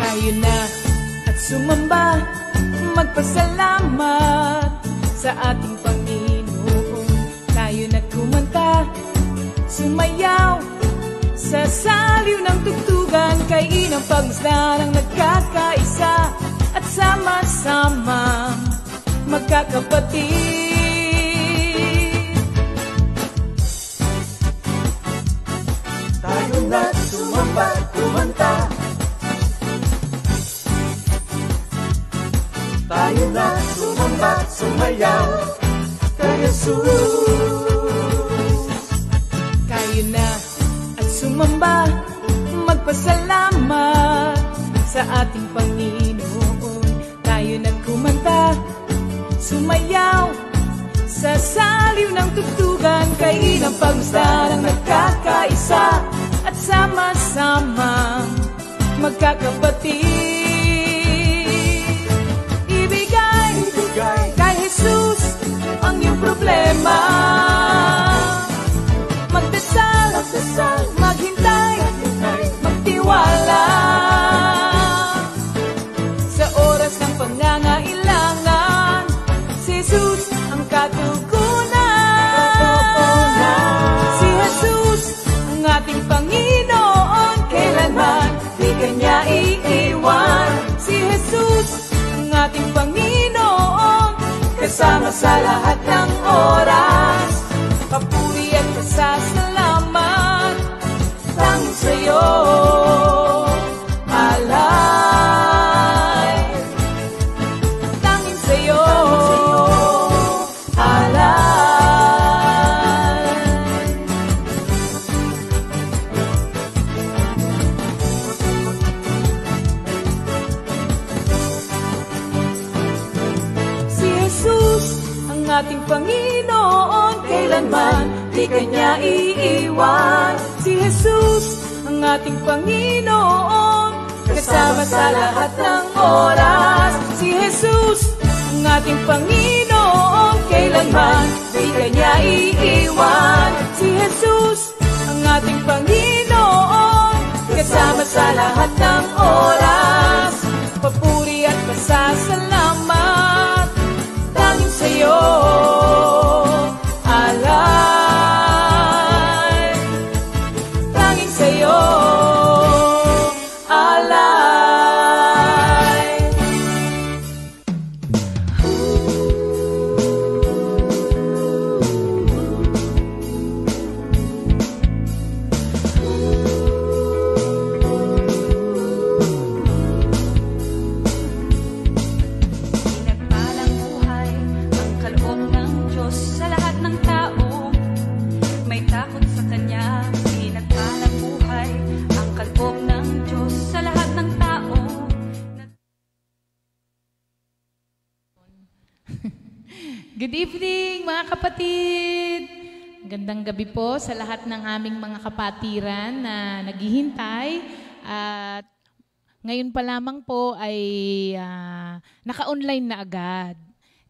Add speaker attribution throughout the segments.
Speaker 1: Tayo na at sumamba, magpasalamat sa ating Panginoon. Tayo na kumanta, sumayaw sa saliw ng tugtugan, kay inang pagmasdan ang nagkakaisa at sama-sama magkakapatid. Tayo na sumamba, kumanta, tayo na sumamba, sumayaw kay Jesus. Tayo na at sumamba, magpasalamat sa ating Panginoon. Tayo na kumanta, sumayaw sa saliw ng tugtugan, kay inang pagmasdan ang nagkakaisa at sama-sama magkakapatid. Kay Jesus ang iyong problema, magdasal, maghintay, magtiwala. Sa oras ng pangangailangan, si Jesus ang katugunan. Si Jesus ang ating Panginoon, kailanman di kanya iiwan. Si Jesus ang ating Panginoon, kasama sa lahat ng oras. Papuri at pasasalamat tanging sa'yo, alay. Tanging sa'yo, alay. Si Jesus ang ating Panginoon, kailanman di kanya iiwan. Si Jesus ang ating Panginoon, kasama sa lahat ng oras. Si Jesus ang ating Panginoon, kailanman di kanya iiwan. Si Jesus ang ating Panginoon, kasama sa lahat ng oras. Papuri at pasasalamat tanging sa'yo, alay. Tanging sa'yo, alay.
Speaker 2: Pinagpalang buhay ang kaloob ng Diyos sa lahat ng tao. May takot sa Kanya. Pinagpalang buhay ang kaloob ng Diyos sa lahat ng tao.
Speaker 3: Good evening mga kapatid! Gandang gabi po sa lahat ng aming mga kapatiran na naghihintay. At ngayon pa lamang po ay naka-online na agad.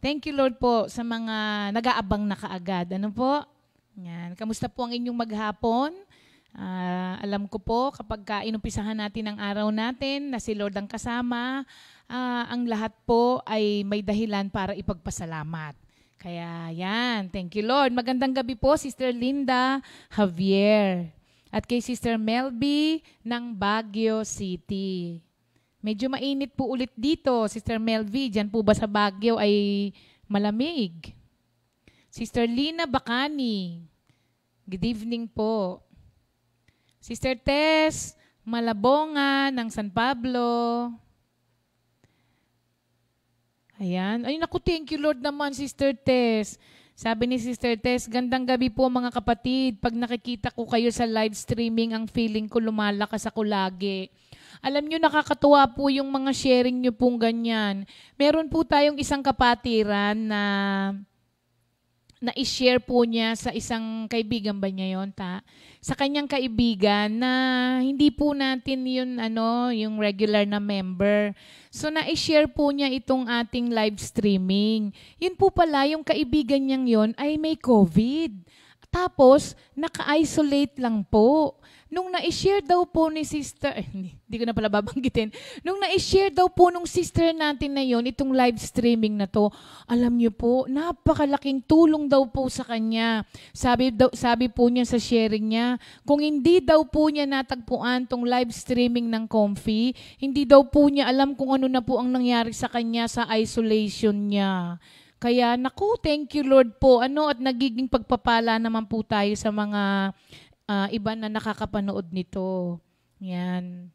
Speaker 3: Thank you Lord po sa mga nag-aabang na kaagad. Ano po? Yan. Kamusta po ang inyong maghapon? Alam ko po kapag inumpisahan natin ang araw natin na si Lord ang kasama, ang lahat po ay may dahilan para ipagpasalamat. Kaya yan, thank you Lord. Magandang gabi po Sister Linda Javier at kay Sister Melby ng Baguio City. Medyo mainit po ulit dito, Sister Melby. Diyan po ba sa Baguio ay malamig? Sister Lina Bacani, good evening po. Sister Tess Malabonga ng San Pablo. Ayan. Ay naku, thank you Lord naman Sister Tess. Sabi ni Sister Tess, gandang gabi po mga kapatid. Pag nakikita ko kayo sa live streaming, ang feeling ko lumalakas ako lagi. Alam nyo, nakakatuwa po yung mga sharing nyo pong ganyan. Meron po tayong isang kapatiran na na-share po niya sa isang kaibigan ba niya yon sa kanyang kaibigan na hindi po natin yun, yung regular na member. So na-share po niya itong ating live streaming. Yun po pala, yung kaibigan niyang yon ay may COVID. Tapos, naka-isolate lang po. Nung na-share daw po ni sister, hindi ko na pala babanggitin. Nung na-share daw po nung sister natin na yon, itong live streaming na to, alam niyo po, napakalaking tulong daw po sa kanya. Sabi po niya sa sharing niya, kung hindi daw po niya natagpuan tong live streaming ng Comfy, hindi daw po niya alam kung ano na po ang nangyari sa kanya sa isolation niya. Kaya, naku, thank you Lord po. At nagiging pagpapala naman po tayo sa mga iba na nakakapanood nito. Yan.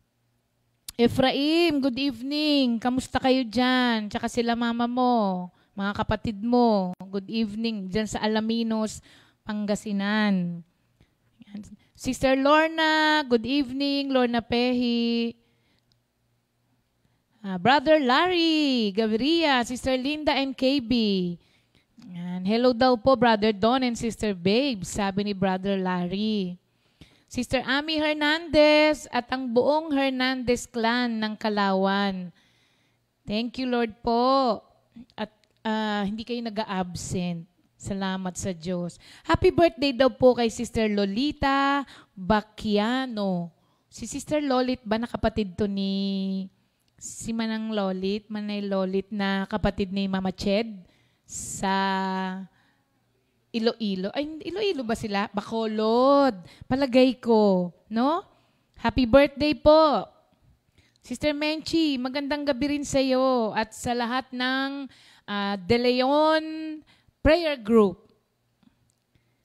Speaker 3: Efraim, good evening. Kamusta kayo dyan? Tsaka sila mama mo, mga kapatid mo. Good evening dyan sa Alaminos, Pangasinan. Yan. Sister Lorna, good evening. Lorna Pehi. Brother Larry, Gaviria, Sister Linda and KB. Yan. Hello daw po, Brother Don and Sister Babe, sabi ni Brother Larry. Sister Ami Hernandez at ang buong Hernandez clan ng Kalawan. Thank you, Lord po. At hindi kayo nag-absent. Salamat sa Diyos. Happy birthday daw po kay Sister Lolita Bacchiano. Si Sister Lolit ba na kapatid to ni si Manang Lolit, Manay Lolit na kapatid ni Mama Ched sa Iloilo. Ay, Iloilo ba sila? Bacolod. Palagay ko. No? Happy birthday po. Sister Menchi, magandang gabi rin sa iyo at sa lahat ng De Leon Prayer Group.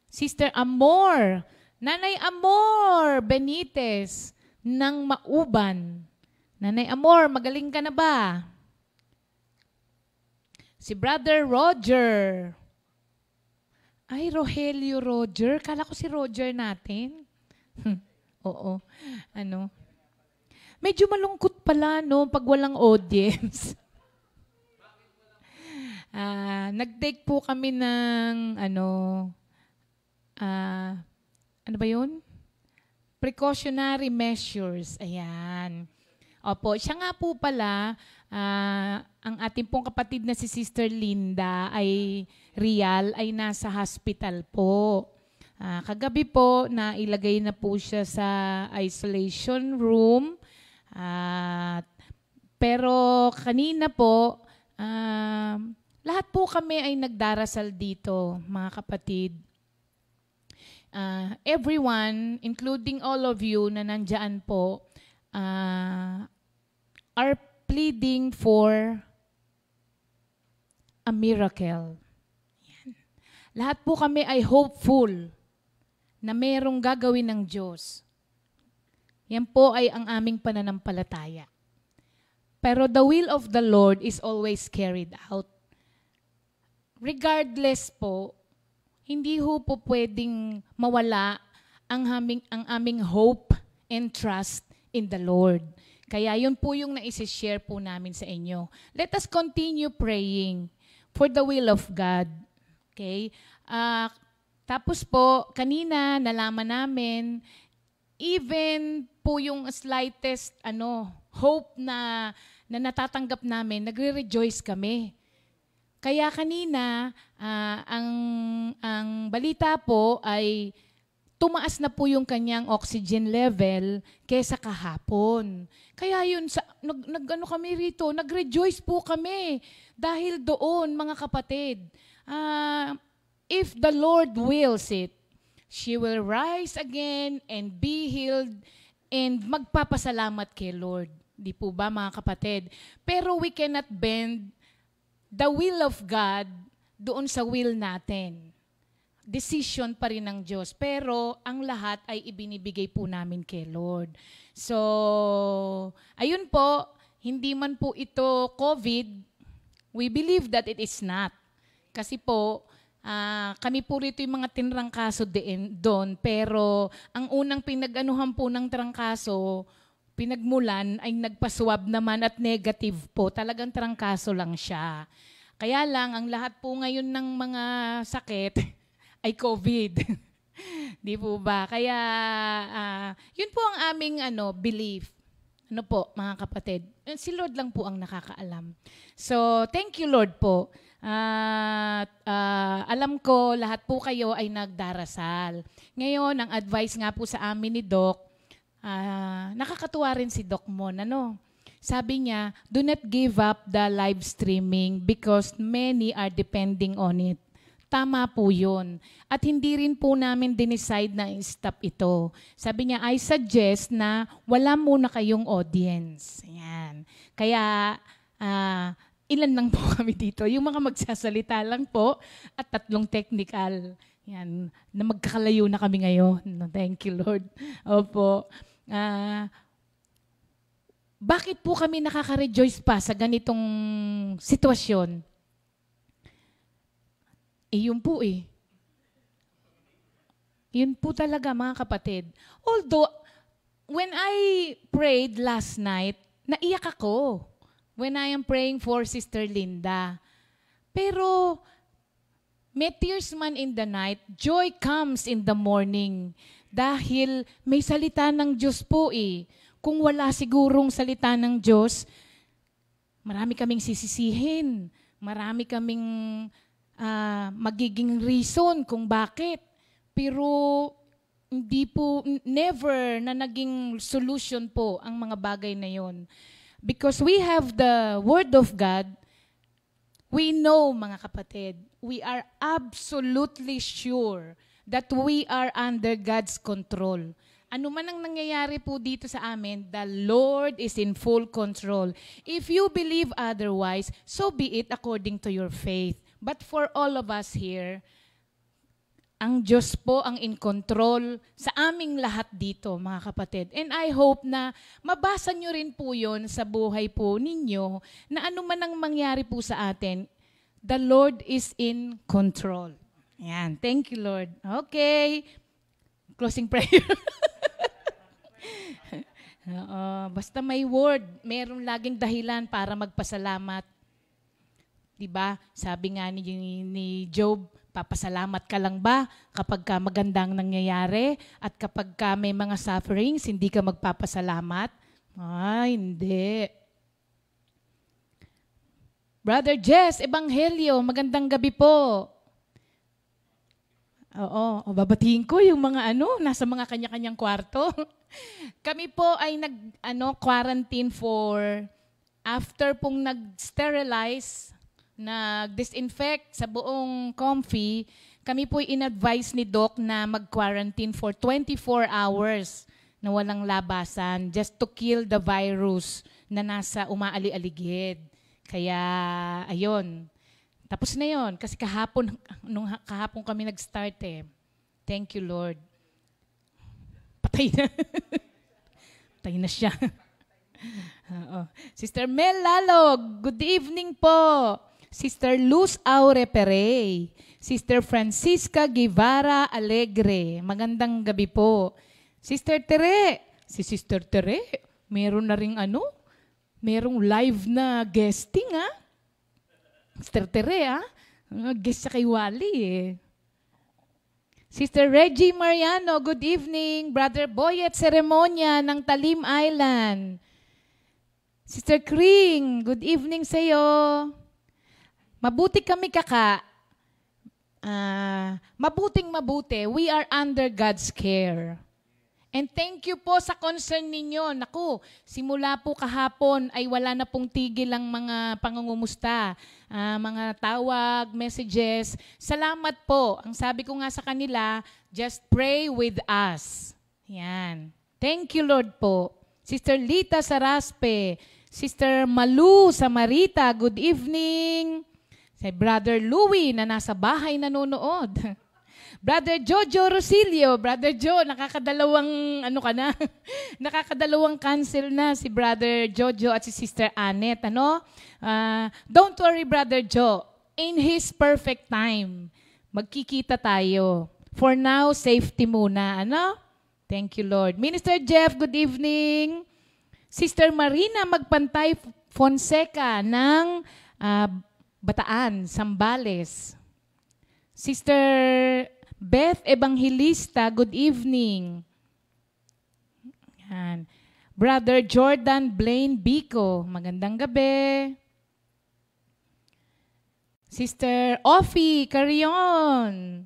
Speaker 3: Sister Amor, Nanay Amor Benitez ng Mauban. Nanay Amor, magaling ka na ba? Si Brother Roger. Ay, Rogelio Roger. Kala ko si Roger natin. Oo. Medyo malungkot pala, no, pag walang audience. Nag-take po kami ng, ano ba yun? Precautionary measures. Ayan. Opo, siya nga po pala, ang ating pong kapatid na si Sister Linda ay Rial ay nasa hospital po. Kagabi po, nailagay na po siya sa isolation room. Pero kanina po, lahat po kami ay nagdarasal dito, mga kapatid. Everyone, including all of you na nandyan po, are pleading for a miracle. Yan. Lahat po kami ay hopeful na mayroong gagawin ng Diyos. Yan po ay ang aming pananampalataya. Pero the will of the Lord is always carried out. Regardless po, hindi po pwedeng mawala ang aming hope and trust in the Lord. Kaya yun po yung naisi-share po namin sa inyo. Let us continue praying for the will of God. Okay? Tapos po, kanina nalaman namin, even po yung slightest hope na natatanggap namin, nagre-rejoice kami. Kaya kanina, ang balita po ay tumaas na po yung kanyang oxygen level kaysa kahapon. Kaya yun, kami rito, nag-rejoice po kami dahil doon, mga kapatid. If the Lord wills it, she will rise again and be healed and magpapasalamat kay Lord. Di po ba, mga kapatid? Pero we cannot bend the will of God doon sa will natin. Decision pa rin ng Diyos. Pero ang lahat ay ibinibigay po namin kay Lord. So, ayun po, hindi man po ito COVID, we believe that it is not. Kasi po, kami po rito yung mga tinrangkaso doon, pero ang unang pinag-anuhan po ng trangkaso, pinagmulan ay nagpaswab naman at negative po. Talagang trangkaso lang siya. Kaya lang, ang lahat po ngayon ng mga sakit, ay COVID. Di po ba? Kaya yun po ang aming belief. Ano po, mga kapatid? Si Lord lang po ang nakakaalam. So, thank you, Lord po. Alam ko, lahat po kayo ay nagdarasal. Ngayon, ang advice nga po sa amin ni Doc, nakakatuwa rin si Doc Mon. Sabi niya, do not give up the live streaming because many are depending on it. Tama po yun. At hindi rin po namin dinecide na stop ito. Sabi niya, I suggest na wala muna kayong audience. Ayan. Kaya, ilan lang po kami dito. Yung mga magsasalita lang po at 3 technical. Yan. Na magkakalayo na kami ngayon. Thank you, Lord. Opo. Bakit po kami nakaka-rejoice pa sa ganitong sitwasyon? Yun po eh. Yun po talaga mga kapatid. Although, when I prayed last night, naiyak ako when I am praying for Sister Linda. Pero, may tears man in the night, joy comes in the morning. Dahil may salita ng Diyos po eh. Kung wala sigurong salita ng Diyos, marami kaming sisisihin. Marami kaming magiging reason kung bakit. Pero hindi po, never na naging solution po ang mga bagay na yon. Because we have the Word of God, we know, mga kapatid, we are absolutely sure that we are under God's control. Ano man ang nangyayari po dito sa amin, the Lord is in full control. If you believe otherwise, so be it according to your faith. But for all of us here, ang Diyos po ang in control sa aming lahat dito, mga kapatid. And I hope na mabasa nyo rin po yun sa buhay po ninyo na ano man ang mangyari po sa atin, the Lord is in control. Ayan. Thank you, Lord. Okay. Closing prayer. Basta may word, meron laging dahilan para magpasalamat. Diba? Sabi nga ni Job, papasalamat ka lang ba kapag ka magandang nangyayari at kapag ka may mga sufferings, hindi ka magpapasalamat? Hindi. Brother Jess, Ebanghelyo, magandang gabi po. Oo, babatiin ko yung mga nasa mga kanya-kanyang kwarto. Kami po ay quarantine for after pong nag-sterilize, nag-disinfect sa buong comfy, kami po in-advise ni Doc na mag-quarantine for 24 hours na walang labasan just to kill the virus na nasa umaali-aligid. Kaya, ayun. Tapos na yon kasi kahapon kami nag-start eh. Thank you, Lord. Patay na. Patay na siya. Sister Mel Lalog, good evening po. Sister Luz Aure Perey, Sister Francisca Guevara Alegre, magandang gabi po. Sister Tere, si Sister Tere, meron na ring merong live na guesting Sister Tere guest siya kay Wally eh. Sister Reggie Mariano, good evening. Brother Boyet Ceremonia ng Talim Island. Sister Kring, good evening sa'yo. Mabuti kami mabuting-mabuti. We are under God's care. And thank you po sa concern ninyo. Naku, simula po kahapon ay wala na pong tigil ang mga pangungumusta, mga tawag, messages. Salamat po. Ang sabi ko nga sa kanila, just pray with us. Yan. Thank you, Lord po. Sister Lita Saraspe, Sister Malu Samarita, good evening. Si Brother Louie na nasa bahay nanonood. Brother Jojo Rosilio, Brother Joe, nakakadalawang nakakadalawang cancel na si Brother Jojo at si Sister Annette, don't worry, Brother Joe. In His perfect time, magkikita tayo. For now, safety muna, Thank you, Lord. Minister Jeff, good evening. Sister Marina Magpantay Fonseca ng Bataan, Sambales. Sister Beth Evangelista, good evening. Yan. Brother Jordan Blaine Bico, magandang gabi. Sister Offie Carion.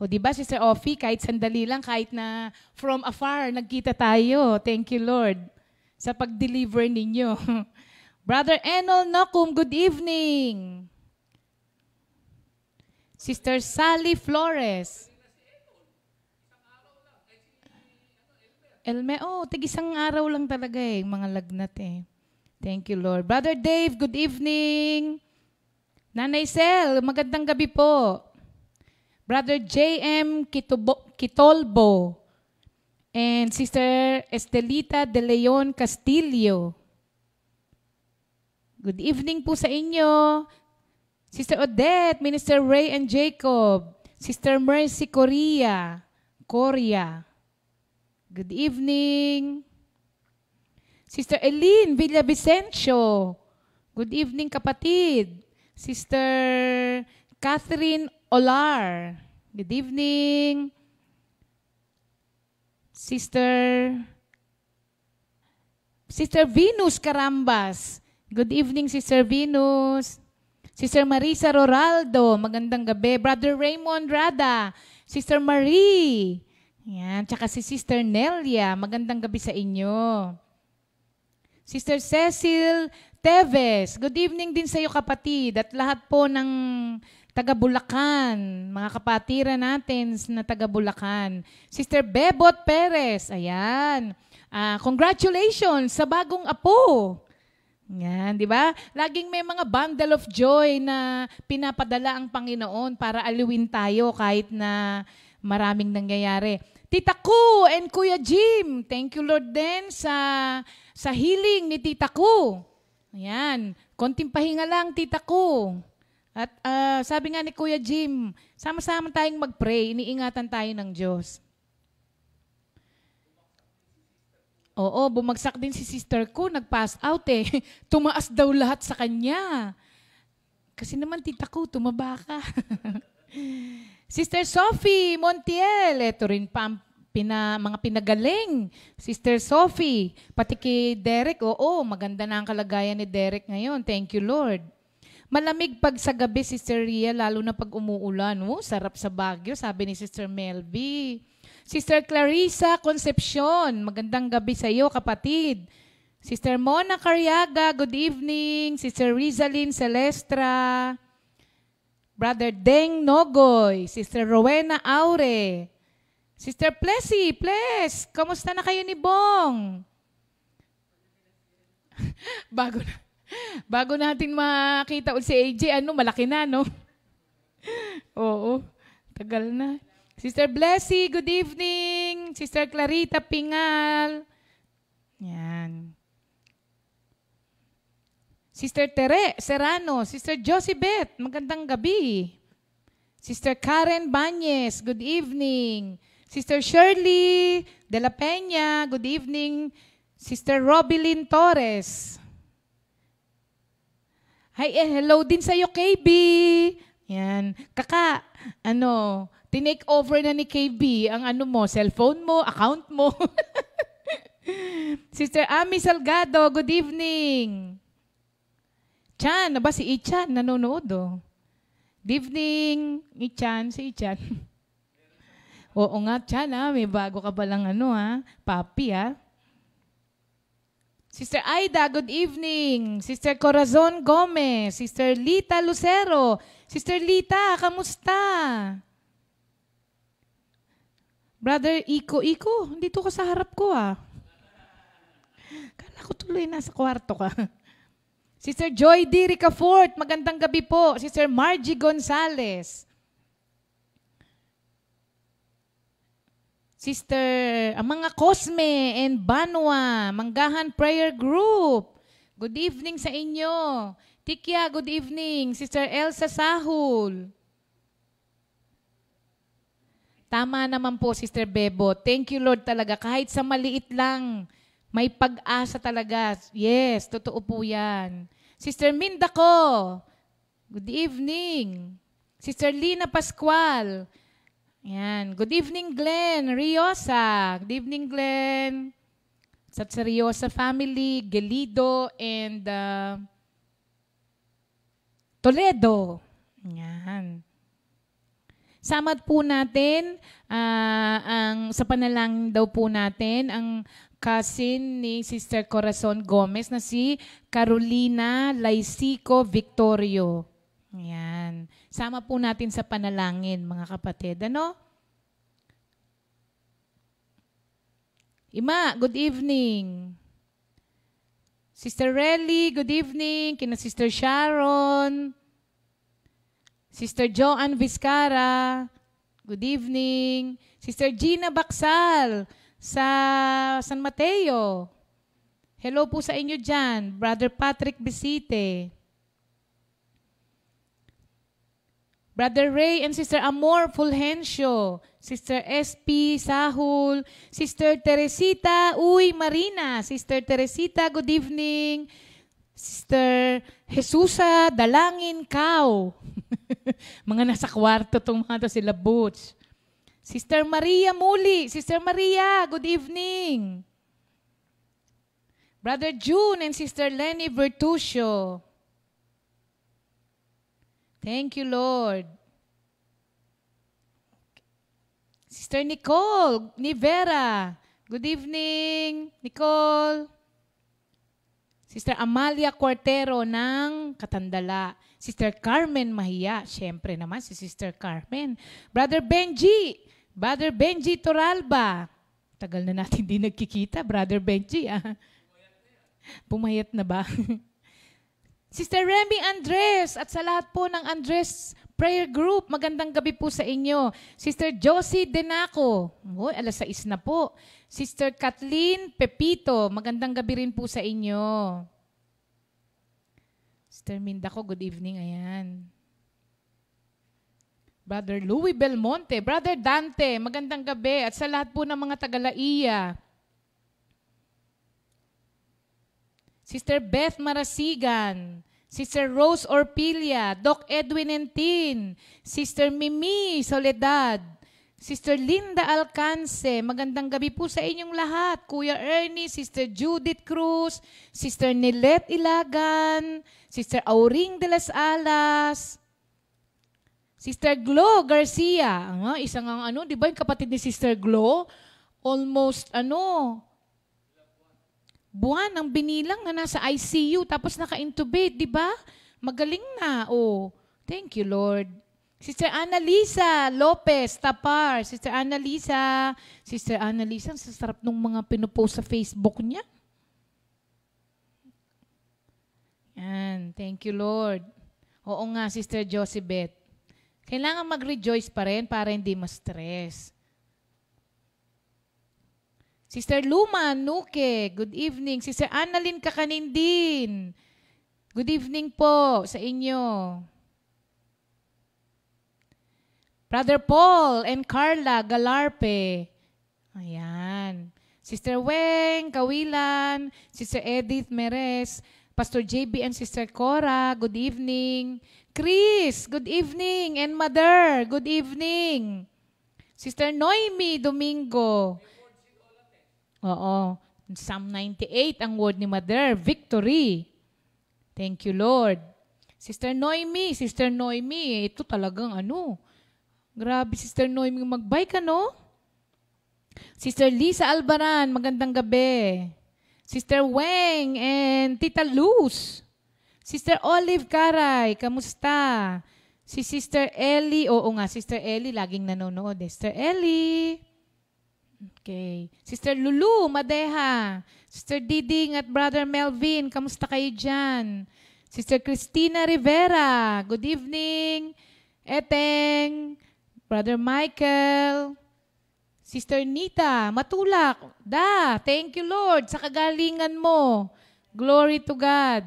Speaker 3: O diba, Sister Offie, kahit sandali lang, kahit na from afar, nagkita tayo. Thank you, Lord, sa pag-deliver ninyo. Brother Enol Nokum, good evening. Sister Sally Flores. Tig-isang araw lang talaga mga lagnat Thank you, Lord. Brother Dave, good evening. Nanay Sel, magandang gabi po. Brother J.M. Kitolbo. And Sister Estelita De Leon Castillo. Good evening po sa inyo. Sister Odette, Minister Ray and Jacob. Sister Mercy Coria. Good evening. Sister Eileen Villavicencio. Good evening, kapatid. Sister Catherine Olar. Good evening. Sister Venus Carambas. Good evening, Sister Venus. Sister Marisa Roraldo. Magandang gabi. Brother Raymond Rada. Sister Marie. Yan, tsaka si Sister Nelia, magandang gabi sa inyo. Sister Cecil Teves, good evening din sa iyo, kapatid, at lahat po ng taga-Bulacan, mga kapatiran natin na taga-Bulacan. Sister Bebot Perez, ayan, congratulations sa bagong apo. Yan, di ba? Laging may mga bundle of joy na pinapadala ang Panginoon para aliwin tayo kahit na maraming nangyayari. Tita Ku and Kuya Jim, thank you, Lord, din sa healing ni Tita Ku. Ayan, konting pahinga lang, Tita Ku. At sabi nga ni Kuya Jim, sama-sama tayong mag-pray, iniingatan tayo ng Diyos. Oo, bumagsak din si sister ko, nag-pass out Tumaas daw lahat sa kanya. Kasi naman, Tita Ku, tumaba ka. Sister Sophie Montiel, ito rin pa mga pinagaling. Sister Sophie, pati kay Derek, maganda na ang kalagayan ni Derek ngayon. Thank you, Lord. Malamig pag sa gabi, Sister Ria, lalo na pag umuulan. Sarap sa Baguio, sabi ni Sister Melby. Sister Clarissa Concepcion, magandang gabi sa iyo, kapatid. Sister Mona Cariaga, good evening. Sister Rizalyn Celestra. Brother Deng Nogoy, Sister Rowena Aure, Sister Plessy, kamusta na kayo ni Bong? Bago natin makita ulit si AJ, malaki na, no? Oo, tagal na. Sister Blessy, good evening. Sister Clarita Pingal. Yan. Sister Tere Serrano, Sister Josibeth, magandang gabi. Sister Karen Banyes, good evening. Sister Shirley De La Peña, good evening. Sister Robilyn Torres. Hi, hello din sa iyo, KB. Yan. Kaka, tinake over na ni KB ang cellphone mo, account mo. Sister Ami Salgado, good evening. Chan, si Ichan nanonood Good evening, Ichan, si Ichan. Oo nga, Chan, may bago ka palang papi, Sister Aida, good evening. Sister Corazon Gomez, Sister Lita Lucero. Sister Lita, kamusta? Brother Iko, dito ka sa harap ko, Kala ko tuloy nasa kwarto ka. Sister Joy D. Ricafort, magandang gabi po. Sister Margie Gonzales. Sister, ang mga Cosme and Banwa, Manggahan Prayer Group. Good evening sa inyo. Tikya, good evening. Sister Elsa Sahul. Tama naman po, Sister Bebo. Thank you, Lord, talaga. Kahit sa maliit lang, may pag-asa talaga. Yes, totoo po yan. Sister Minda ko, good evening. Sister Lina Pascual, Ayan. Good evening, Glenn. Riosa. Good evening, Glenn. Sa Riosa family, Gelido, and Toledo. Ayan. Samad po natin, sa panalangin daw po natin, ang cousin ni Sister Corazon Gomez na si Carolina Laisico Victorio. Ayan. Sama po natin sa panalangin, mga kapatid. Ano? Ima, good evening. Sister Relly, good evening. Kina Sister Sharon. Sister Joanne Vizcara, good evening. Sister Gina Baksal sa San Mateo. Hello po sa inyo dyan. Brother Patrick Bisite. Brother Ray and Sister Amor Fulgencio. Sister SP Sahul. Sister Teresita Uy Marina. Sister Teresita, good evening. Sister Jesusa Dalangin Kao. Mga nasa kwarto itong mga to, sila Butch. Sister Maria Muli. Sister Maria, good evening. Brother June and Sister Lenny Bertuccio. Thank you, Lord. Sister Nicole Nivera. Good evening, Nicole. Sister Amalia Cuartero ng Katandala. Sister Carmen Mahiya. Siyempre naman si Sister Carmen. Brother Benji Toralba. Tagal na natin di nagkikita, Brother Benji. Pumayat na ba? Sister Remy Andres at sa lahat po ng Andres Prayer Group, magandang gabi po sa inyo. Sister Josie Denaco. Alas 6 na po. Sister Kathleen Pepito, magandang gabi rin po sa inyo. Sister Minda ko, good evening. Ayan. Brother Louis Belmonte, Brother Dante, magandang gabi. At sa lahat po ng mga taga-Laiya. Sister Beth Marasigan, Sister Rose Orpilia, Doc Edwin Entin, Sister Mimi Soledad, Sister Linda Alcance, magandang gabi po sa inyong lahat. Kuya Ernie, Sister Judith Cruz, Sister Nilet Ilagan, Sister Auring de las Alas, Sister Glo Garcia. Isang di ba yung kapatid ni Sister Glo? Almost, buwan ang binilang na nasa ICU tapos naka-intubate, di ba? Magaling na, Thank you, Lord. Sister Annalisa Lopez Tapar. Sister Annalisa, ang sasarap nung mga pinupost sa Facebook niya. Yan, thank you, Lord. Oo nga, Sister Josebeth. Kailangan mag-rejoice pa rin para hindi ma-stress. Sister Luma Nuke, good evening. Sister Annalyn Kakanindin, good evening po sa inyo. Brother Paul and Carla Galarpe. Ayan. Sister Weng Kawilan, Sister Edith Meres, Pastor JB and Sister Cora, good evening. Chris, good evening. And Mother, good evening. Sister Noemi Domingo. Oo. Psalm 98 ang word ni Mother, victory. Thank you, Lord. Sister Noemi, ito talagang grabe, Sister Noemi, mag-bike Sister Lisa Albaran, magandang gabi. Sister Weng and Tita Luz. Sister Olive Caray, kamusta? Si Sister Ellie, Sister Ellie, laging nanonood. Sister Ellie. Okay. Sister Lulu Madeha. Sister Diding at Brother Melvin, kamusta kayo dyan? Sister Cristina Rivera, good evening. Eteng, Brother Michael, Sister Nita Matulak, thank you, Lord, sa kagalingan mo. Glory to God.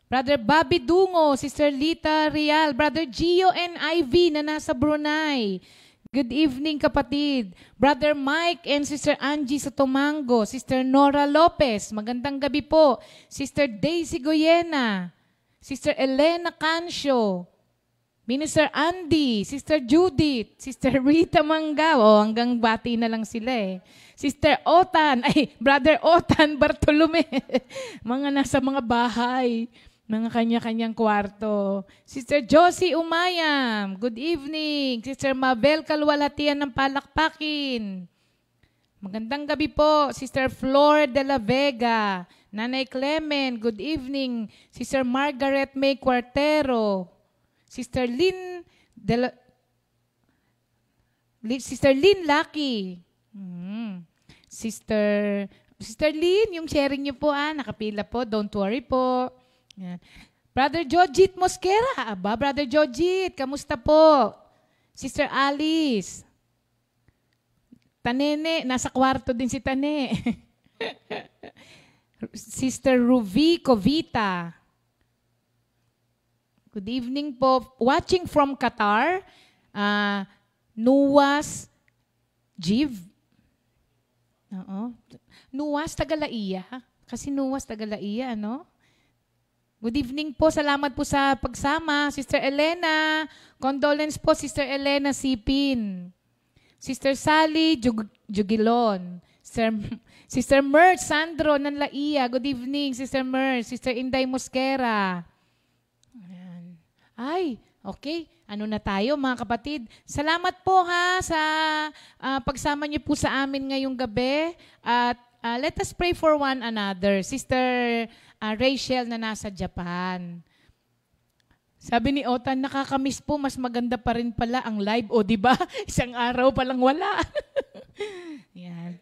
Speaker 3: Brother Bobby Dungo, Sister Lita Rial, Brother Gio and Ivy na nasa Brunei. Good evening, kapatid. Brother Mike and Sister Angie Sotomango, Sister Nora Lopez, magandang gabi po. Sister Daisy Goyena, Sister Elena Cancio, Minister Andy, Sister Judith, Sister Rita Mangga, hanggang bati na lang sila eh. Sister Otan, Brother Otan Bartolome, mga nasa mga bahay, mga kanya-kanyang kwarto. Sister Josie Umayam, good evening. Sister Mabel Kalwalhatian ng Palakpakin. Magandang gabi po, Sister Flor de la Vega. Nanay Clement, good evening. Sister Margaret May Cuartero. Sister Lynn Sister Lynn Lucky. Sister Lynn, yung sharing niyo po, nakapila po, don't worry po. Yan. Brother Jojit Mosquera. Brother Jojit, kamusta po? Sister Alice. Tanene, nasa kwarto din si Tane. Sister Ruvi Covita. Good evening po. Watching from Qatar, Nuwas Jiv. Nuwas Tagalaiya. Kasi Nuwas Tagalaiya, ano? Good evening po. Salamat po sa pagsama. Sister Elena. Condolence po, Sister Elena Sipin. Sister Sally Jugilon. Sister Merch Sandro Nanlaia. Good evening, Sister Merch. Sister Inday Mosquera. Ayan. Okay. Ano na tayo, mga kapatid? Salamat po sa pagsama niyo po sa amin ngayong gabi. At let us pray for one another. Sister Rachel na nasa Japan. Sabi ni Otan, nakakamiss po, mas maganda pa rin pala ang live. O, di ba? Isang araw palang wala. Yan.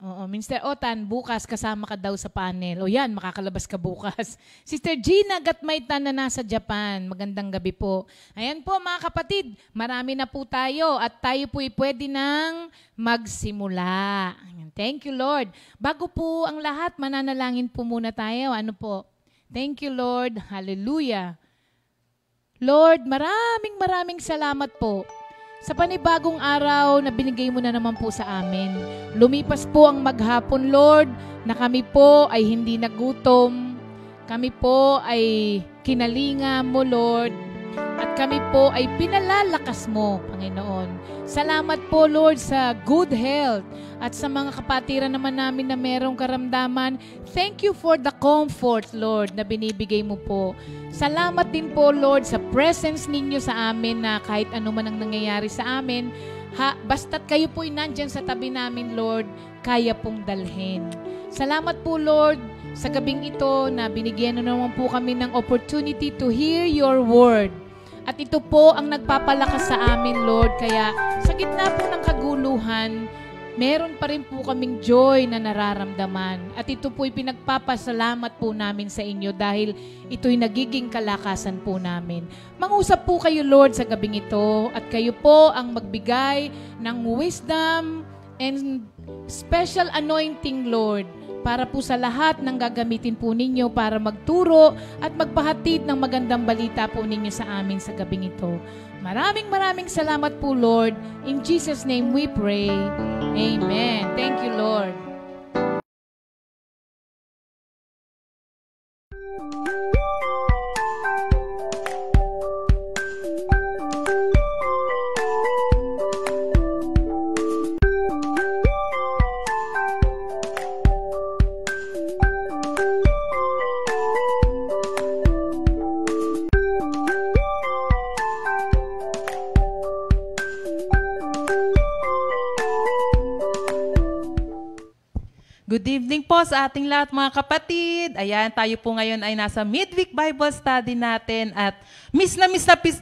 Speaker 3: Oo, Mr. Otan, bukas kasama ka daw sa panel. O yan, makakalabas ka bukas. Sister Gina Gatmaytan na nasa Japan. Magandang gabi po. Ayan po mga kapatid, marami na po tayo at tayo po'y pwede nang magsimula. Thank you, Lord. Bago po ang lahat, mananalangin po muna tayo. Ano po? Thank you, Lord. Hallelujah. Lord, maraming salamat po sa panibagong araw na binigay mo na naman po sa amin. Lumipas po ang maghapon, Lord, na kami po ay hindi nagutom. Kami po ay kinalinga mo, Lord. At kami po ay pinalalakas mo, Panginoon. Salamat po, Lord, sa good health at sa mga kapatiran naman namin na merong karamdaman. Thank you for the comfort, Lord, na binibigay mo po. Salamat din po, Lord, sa presence ninyo sa amin na kahit ano man ang nangyayari sa amin, basta't kayo po'y nandyan sa tabi namin, Lord, kaya pong dalhin. Salamat po, Lord, sa gabing ito na binigyan na naman po kami ng opportunity to hear your word. At ito po ang nagpapalakas sa amin, Lord. Kaya sa gitna po ng kaguluhan, meron pa rin po kaming joy na nararamdaman. At ito po'y pinagpapasalamat po namin sa inyo dahil ito'y nagiging kalakasan po namin. Mangusap po kayo, Lord, sa gabing ito at kayo po ang magbigay ng wisdom and special anointing, Lord, para po sa lahat ng gagamitin po ninyo para magturo at magpahatid ng magandang balita po ninyo sa amin sa gabing ito. Maraming salamat po, Lord. In Jesus' name we pray. Amen. Thank you, Lord.
Speaker 4: Good evening po sa ating lahat mga kapatid. Ayan, tayo po ngayon ay nasa midweek Bible study natin at miss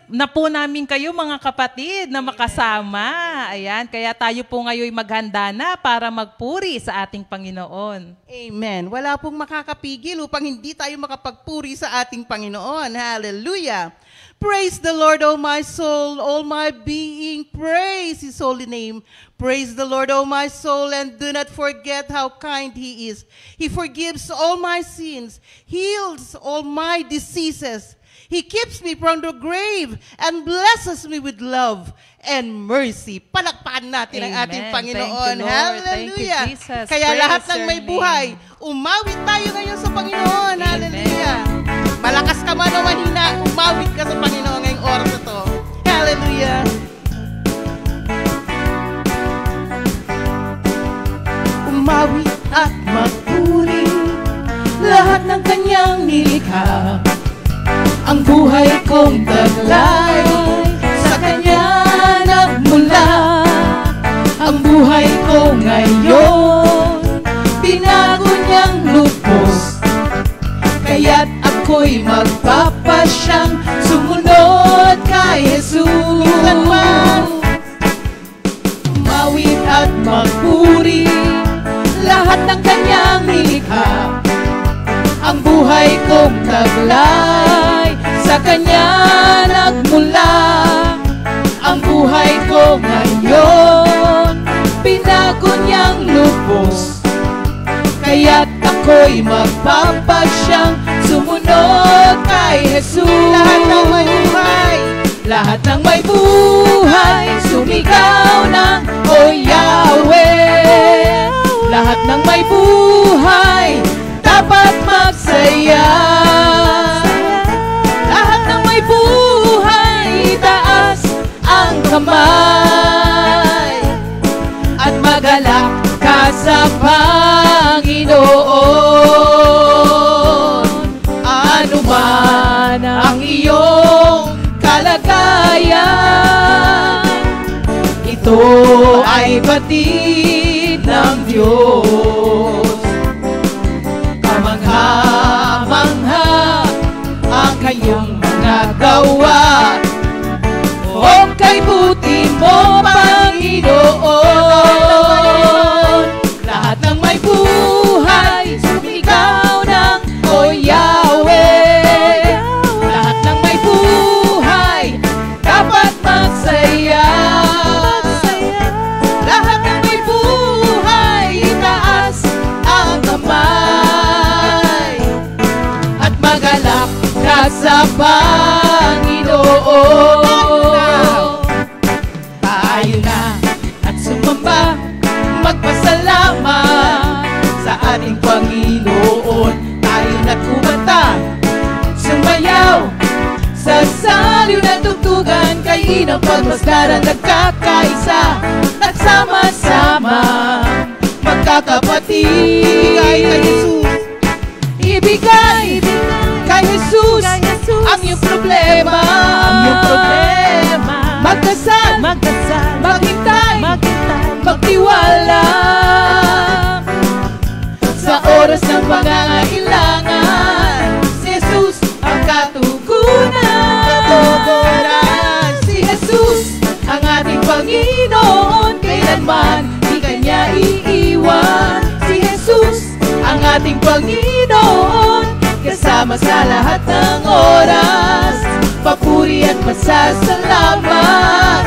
Speaker 4: na po namin kayo mga kapatid na makasama. Ayan, kaya tayo po ngayon maghanda na para magpuri sa ating Panginoon.
Speaker 5: Amen. Wala pong makakapigil upang hindi tayo makapagpuri sa ating Panginoon. Hallelujah. Praise the Lord, O my soul, all my being, praise His holy name. Praise the Lord, O my soul, and do not forget how kind He is. He forgives all my sins, heals all my diseases. He keeps me from the grave and blesses me with love and mercy. Palakpakan natin ang ating Panginoon. Hallelujah.
Speaker 4: Thank you, Jesus.
Speaker 5: Kaya
Speaker 4: Praise
Speaker 5: lahat ng
Speaker 4: your
Speaker 5: may buhay, umawit tayo ngayon sa Panginoon. Hallelujah. Malakas ka man o mahina, umawit ka sa Panginoon ngayong oras na to. Hallelujah! Umawit at magpuri lahat ng kanyang nilikha. Ang buhay kong taglay sa kanya nagmula. Ang buhay ko ngayon binago niyang lubos, kaya't ako'y magpapasyang sumunod kay Jesus. Umawit at magpuri lahat ng kanyang nilikha. Ang buhay kong taglay sa kanya nagmula. Ang buhay ko ngayon binago niyang lubos, kaya't ako'y magpapasyang sumunod kay Jesus. Lahat ng may buhay, lahat ng may buhay, sumigaw ng O Yahweh. Lahat ng may buhay dapat magsaya. Lahat ng may buhay, taas ang kamay at magalak ka sa Panginoon. Ano man ang iyong kalagayan, ito ay batid ng Diyos. Kamangha-mangha ang kayong mga gawa, o kay buti mo, Panginoon. Lahat ng may buhay, sumigaw ng O Yahweh. Lahat ng may buhay, dapat magsaya. Lahat ng may buhay, itaas ang kamay at magalak ka sa Panginoon. Tayo na at sumamba, magpasalamat sa ating Panginoon. Tayo na kumanta, sumayaw sa saliw ng tugtugan, kay inang pagmasdaran nagkakaisa, nagsama-sama magkakapatid. Ibigay kay Jesus ang iyong problema. Magdasal, maghintay, magtiwala sa oras ng pangangailangan. Si Jesus ang katugunan. Si Jesus ang ating Panginoon, kailanman di kanya iiwan. Si Jesus ang ating Panginoon, kasama sa lahat ng oras. Papuri at masasalamat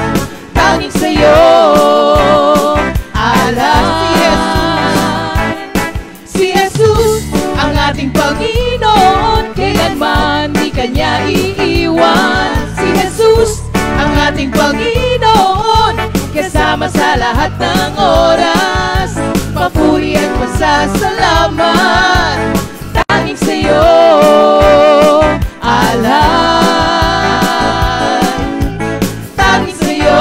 Speaker 5: tanging sa'yo, alay. Si Jesus ang ating Panginoon, kailanman di kanya iiwan. Si Jesus ang ating Panginoon, kasama sa lahat ng oras. Papuri at masasalamat tanging sa'yo, alay. Tanging sa'yo,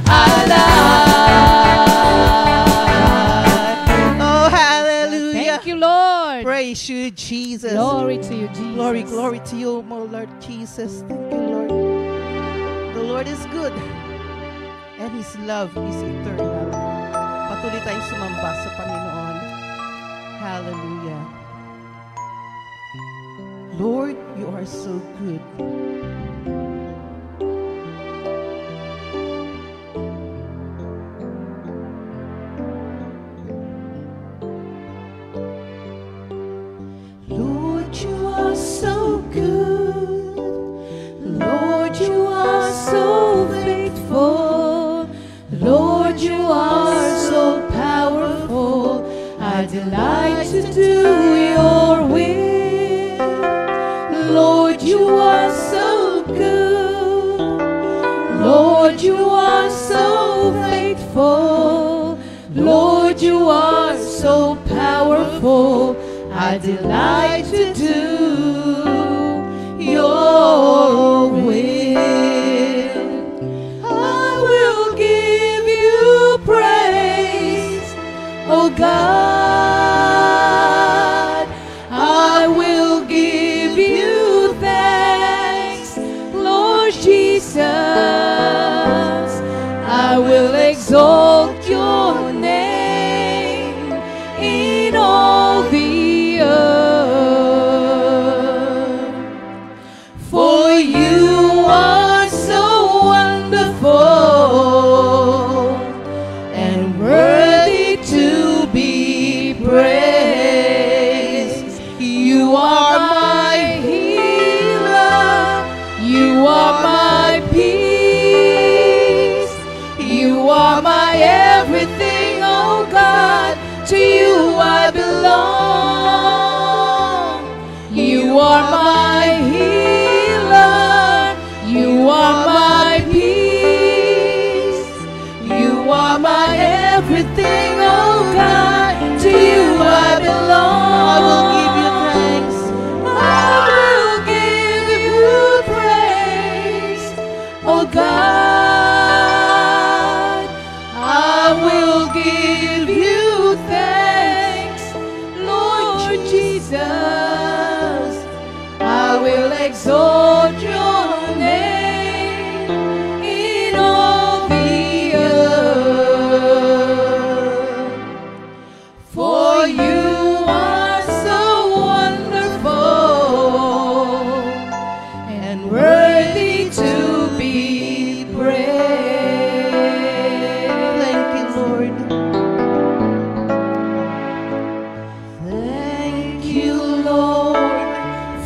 Speaker 5: alay. Oh, hallelujah.
Speaker 3: Thank you, Lord.
Speaker 5: Praise you, Jesus.
Speaker 3: Glory to you, Jesus.
Speaker 5: Glory, glory to you, my Lord Jesus. Thank you, Lord. The Lord is good, and His love is eternal. Patuloy tayong sumamba sa Panginoon. Hallelujah. Lord, you are so good. Lord, you are so good. Lord, you are so faithful. Lord, you are so powerful. I delight to do your will. Lord, you are so good. Lord, you are so faithful. Lord, you are so powerful.
Speaker 1: I delight to do your will. I will give you praise, oh God. I will give you thanks, Lord Jesus. I will exalt your name in all the earth. For you are so wonderful and worthy to be praised. You are my healer. You are my peace. You are my everything, oh God. To you I belong. You are my healer. You are my peace. You are my everything, oh God. To you I belong. I will give you thanks. I will give you praise, oh God. I will give you thanks, Lord Jesus. I will exalt your name in all the earth. For you are so wonderful and worthy to be praised. Thank you, Lord. Thank you, Lord,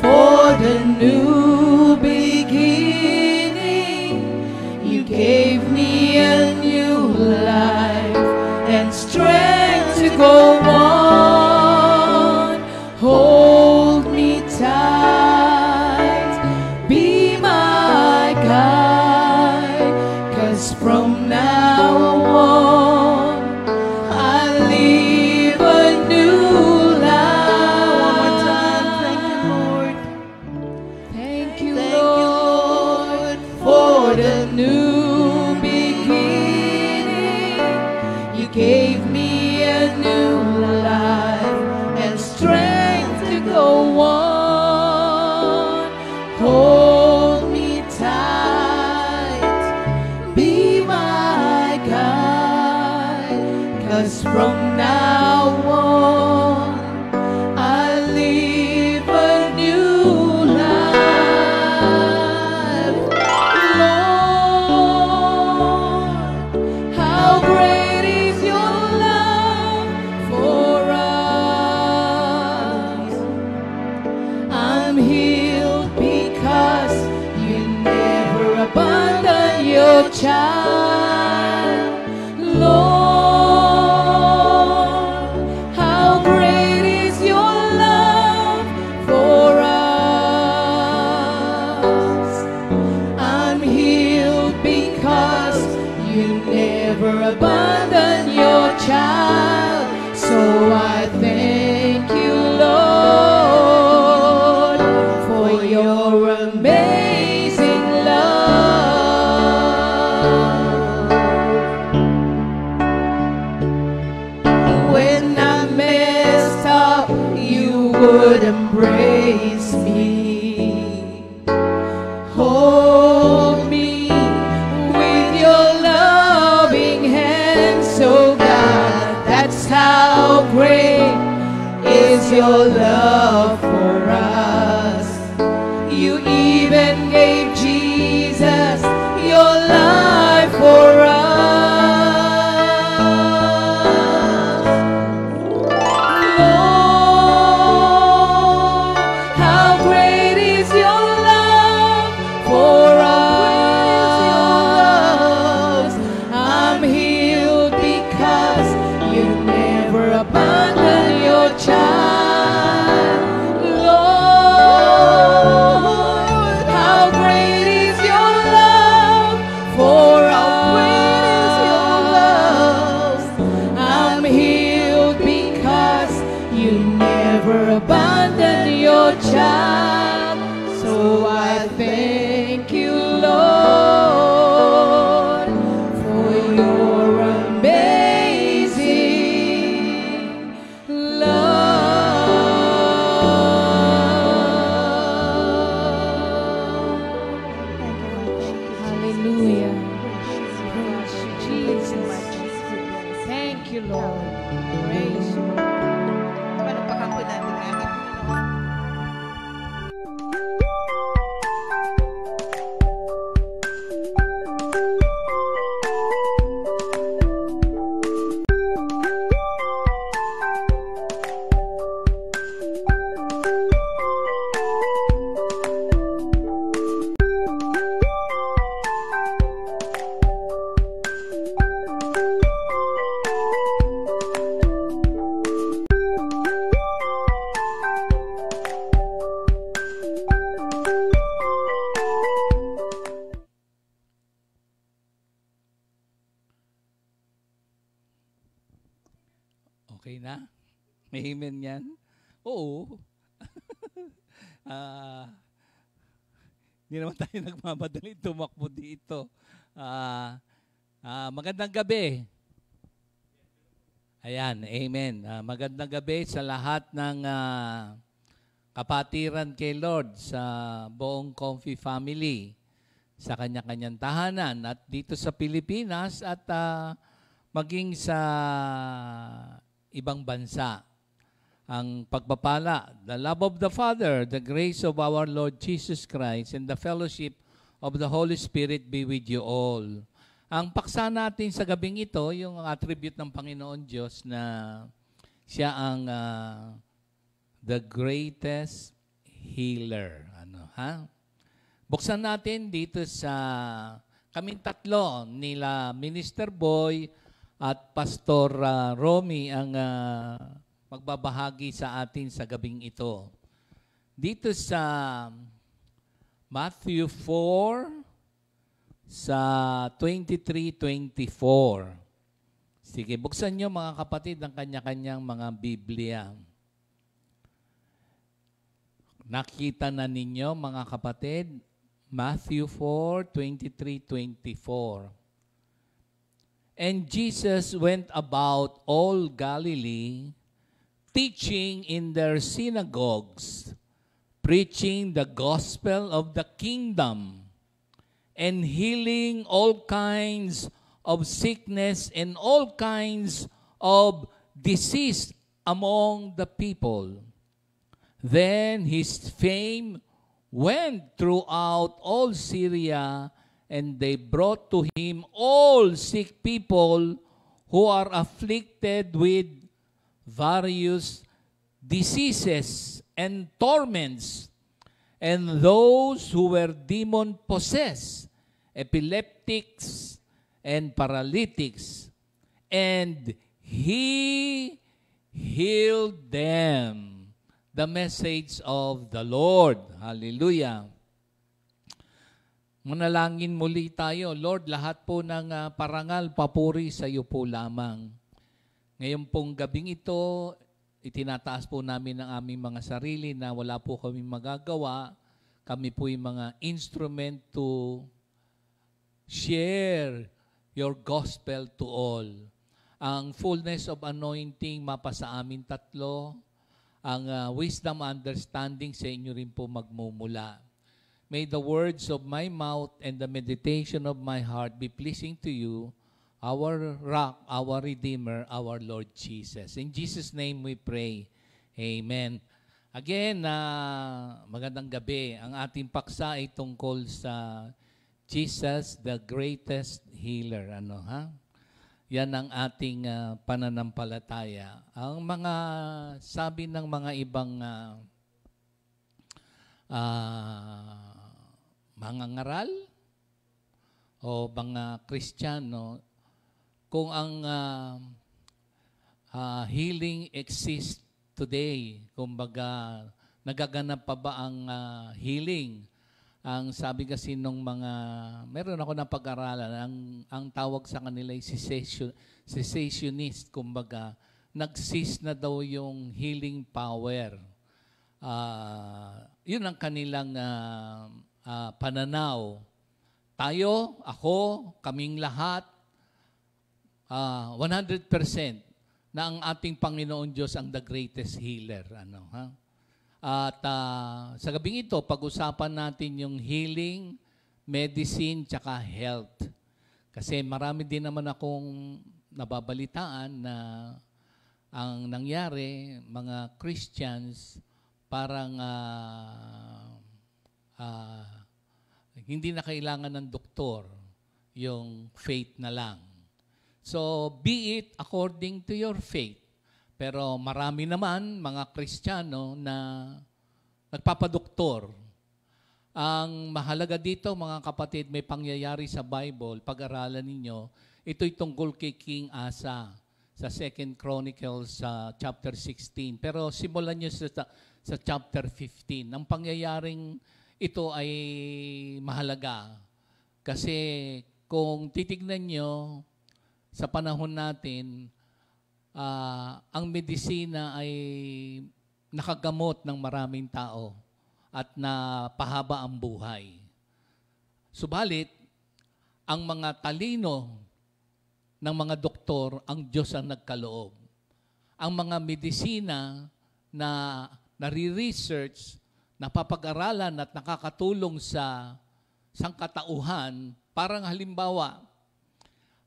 Speaker 1: for the new beginning. You gave me a new life and strength to go on. Hold me tight, be my guide, 'cause from now on I live a new life. Thank you, Lord, for the new beginning. You gave me a new life and strength to go on. Hold me tight, be my guide, 'cause from now on I live a new life. Lord, how great is your love for us. I'm healed because you never abandon your child. Lord, how great is your love for us. I'm healed because you never abandon your child. So I thank you, Lord, for your amazing love. When I messed up, you would embrace me. Hold me with your loving hands, oh God. That's how great is your love for us. You even gave Jesus your life for us. Lord, how great is your love for us. I'm healed because you never abandon your child. Lord, your child. So I thank you, Lord, for your amazing love.
Speaker 3: Hallelujah. Praise you, Jesus. Thank you, Lord. Praise you.
Speaker 5: Palakpakan po natin ang aming Panginoon.
Speaker 6: Okay na? May amen yan? Oo. Hindi naman tayo nagmamadali tumakbo dito. Magandang gabi. Ayan, amen. Magandang gabi sa lahat ng kapatiran kay Lord sa buong Comfy family, sa kanya-kanyang tahanan at dito sa Pilipinas at maging sa ibang bansa. Ang pagpapala, the love of the Father, the grace of our Lord Jesus Christ, and the fellowship of the Holy Spirit be with you all. Ang paksa natin sa gabing ito, yung attribute ng Panginoon Diyos na siya ang the greatest healer. Buksan natin dito sa kaming tatlo, nila Minister Boy at Pastor Romy ang magbabahagi sa atin sa gabing ito. Dito sa Matthew 4 sa 23-24. Sige, buksan nyo mga kapatid ang kanya-kanyang mga Biblia. Nakita na ninyo mga kapatid, Matthew 4, 23-24. And Jesus went about all Galilee, teaching in their synagogues, preaching the gospel of the kingdom, and healing all kinds of sickness and all kinds of disease among the people. Then his fame went throughout all Syria, and they brought to him all sick people who are afflicted with various diseases and torments, and those who were demon-possessed, epileptics, and paralytics, and he healed them. The message of the Lord. Hallelujah. Manalangin muli tayo. Lord, lahat po ng parangal, papuri sa iyo po lamang. Ngayon pong gabing ito, itinataas po namin ang aming mga sarili na wala po kami magagawa. Kami po yung mga instrument to share your gospel to all. Ang fullness of anointing mapasa amin tatlo. Ang wisdom, understanding sa inyo rin po magmumula. May the words of my mouth and the meditation of my heart be pleasing to you, our rock, our redeemer, our Lord Jesus. In Jesus' name we pray. Amen. Again, magandang gabi. Ang ating paksa ay tungkol sa Jesus, the greatest healer. Yan ang ating pananampalataya. Ang mga sabi ng mga ibang mga ngaral o mga Kristiyano, kung ang healing exists today, kumbaga nagaganap pa ba ang healing? Ang sabi kasi nung mga, meron ako na pag-aralan, ang tawag sa kanila ay cessationist, kumbaga, nag-cease na daw yung healing power. yun ang kanilang pananaw. Tayo, ako, kaming lahat, 100% na ang ating Panginoon Diyos ang the greatest healer. At sa gabing ito, pag-usapan natin yung healing, medicine, tsaka health. Kasi marami din naman akong nababalitaan na ang nangyari, mga Christians, parang hindi na kailangan ng doktor, yung faith na lang. So, be it according to your faith. Pero marami naman mga Kristiyano na nagpapadoktor. Ang mahalaga dito, mga kapatid, may pangyayari sa Bible, pag-aralan ninyo, ito'y tungkol kay King Asa sa 2 Chronicles chapter 16. Pero simulan nyo sa chapter 15. Ang pangyayaring ito ay mahalaga. Kasi kung titignan nyo sa panahon natin, ang medisina ay nakagamot ng maraming tao at napahaba ang buhay. Subalit, ang mga talino ng mga doktor, ang Diyos ang nagkaloob. Ang mga medisina na nare-research, napapag-aralan at nakakatulong sa sangkatauhan, parang halimbawa,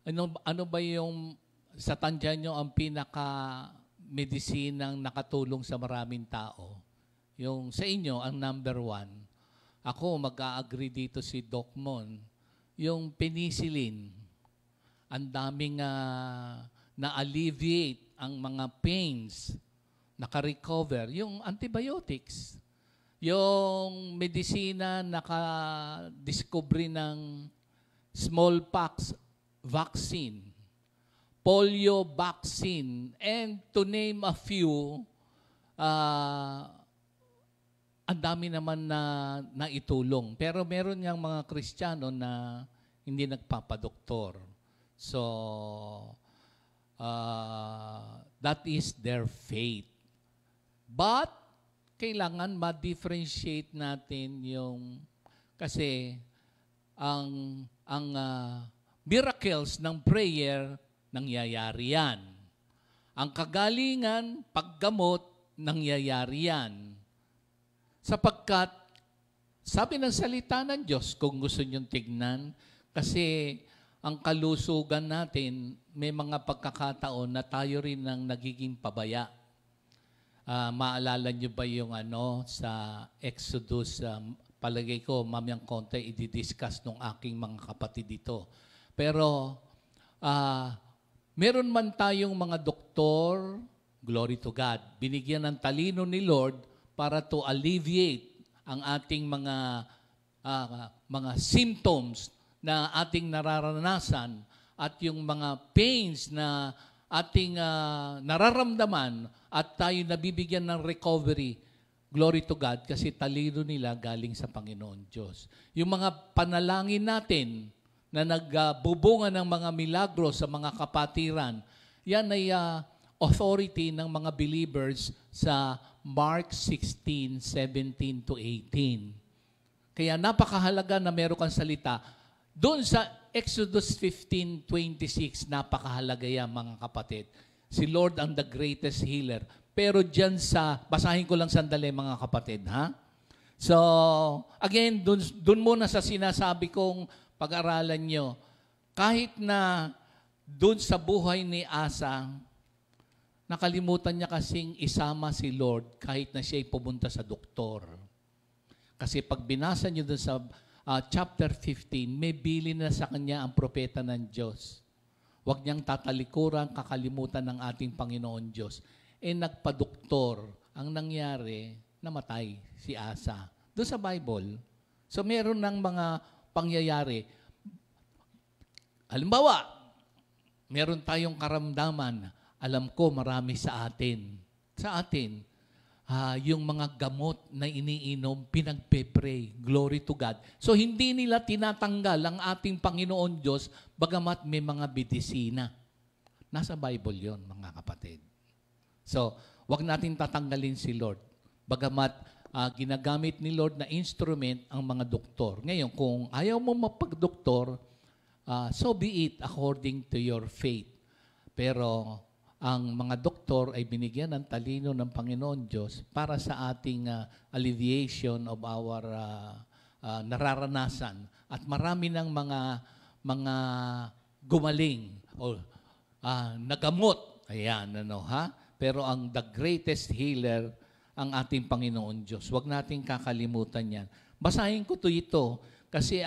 Speaker 6: ano ba yung sa tansya nyo ang pinaka-medisinang nakatulong sa maraming tao? Yung sa inyo, ang number 1. Ako, mag-a-agree dito si Doc Mon. Yung penicillin, ang daming na-alleviate ang mga pains, naka-recover. Yung antibiotics, yung medisina naka-discovery ng smallpox vaccine, polio vaccine, and to name a few, ang dami naman na naitulong. Pero meron niyang mga Kristiyano na hindi nagpapadoktor. So, that is their faith. But, kailangan ma-differentiate natin yung, kasi ang miracles ng prayer, nangyayari yan. Ang kagalingan, paggamot, nangyayari yan. Sapagkat, sabi ng salita ng Diyos, kung gusto niyong tignan, kasi ang kalusugan natin, may mga pagkakataon na tayo rin ang nagiging pabaya. Maalala niyo ba yung sa Exodus, palagay ko, mamayang konti, i-discuss nung aking mga kapatid dito. Pero, meron man tayong mga doktor, glory to God, binigyan ng talino ni Lord para to alleviate ang ating mga symptoms na ating nararanasan at yung mga pains na ating nararamdaman at tayo nabibigyan ng recovery. Glory to God kasi talino nila galing sa Panginoon Diyos. Yung mga panalangin natin na nagbubunga ng mga milagro sa mga kapatiran, yan ay authority ng mga believers sa Mark 16:17 to 18. Kaya napakahalaga na meron kang salita. Doon sa Exodus 15:26, napakahalaga yan mga kapatid. Si Lord ang the greatest healer. Pero dyan basahin ko lang sandali mga kapatid, ha? So, again, doon muna sa sinasabi kong pag-aralan nyo, kahit na doon sa buhay ni Asa, nakalimutan niya kasing isama si Lord kahit na siya'y pumunta sa doktor. Kasi pag binasa niyo doon sa chapter 15, may bilin na sa kanya ang propeta ng Diyos. Huwag niyang tatalikuran, kakalimutan ng ating Panginoon Diyos. Nagpadoktor. Ang nangyari, namatay si Asa. Doon sa Bible. So meron ng mga pangyayari. Halimbawa, meron tayong karamdaman. Alam ko marami sa atin. Yung mga gamot na iniinom, pinagpe-pray. Glory to God. So, hindi nila tinatanggal ang ating Panginoon Diyos, bagamat may mga medisina. Nasa Bible yon mga kapatid. So, wag natin tatanggalin si Lord. Bagamat ginagamit ni Lord na instrument ang mga doktor. Ngayon, kung ayaw mo mapagdoktor, so be it according to your faith. Pero ang mga doktor ay binigyan ng talino ng Panginoon Diyos para sa ating alleviation of our nararanasan. At marami ng mga gumaling o nagamot. Ayan, Pero ang the greatest healer, ang ating Panginoon Diyos. Huwag nating kakalimutan yan. Basahin ko ito kasi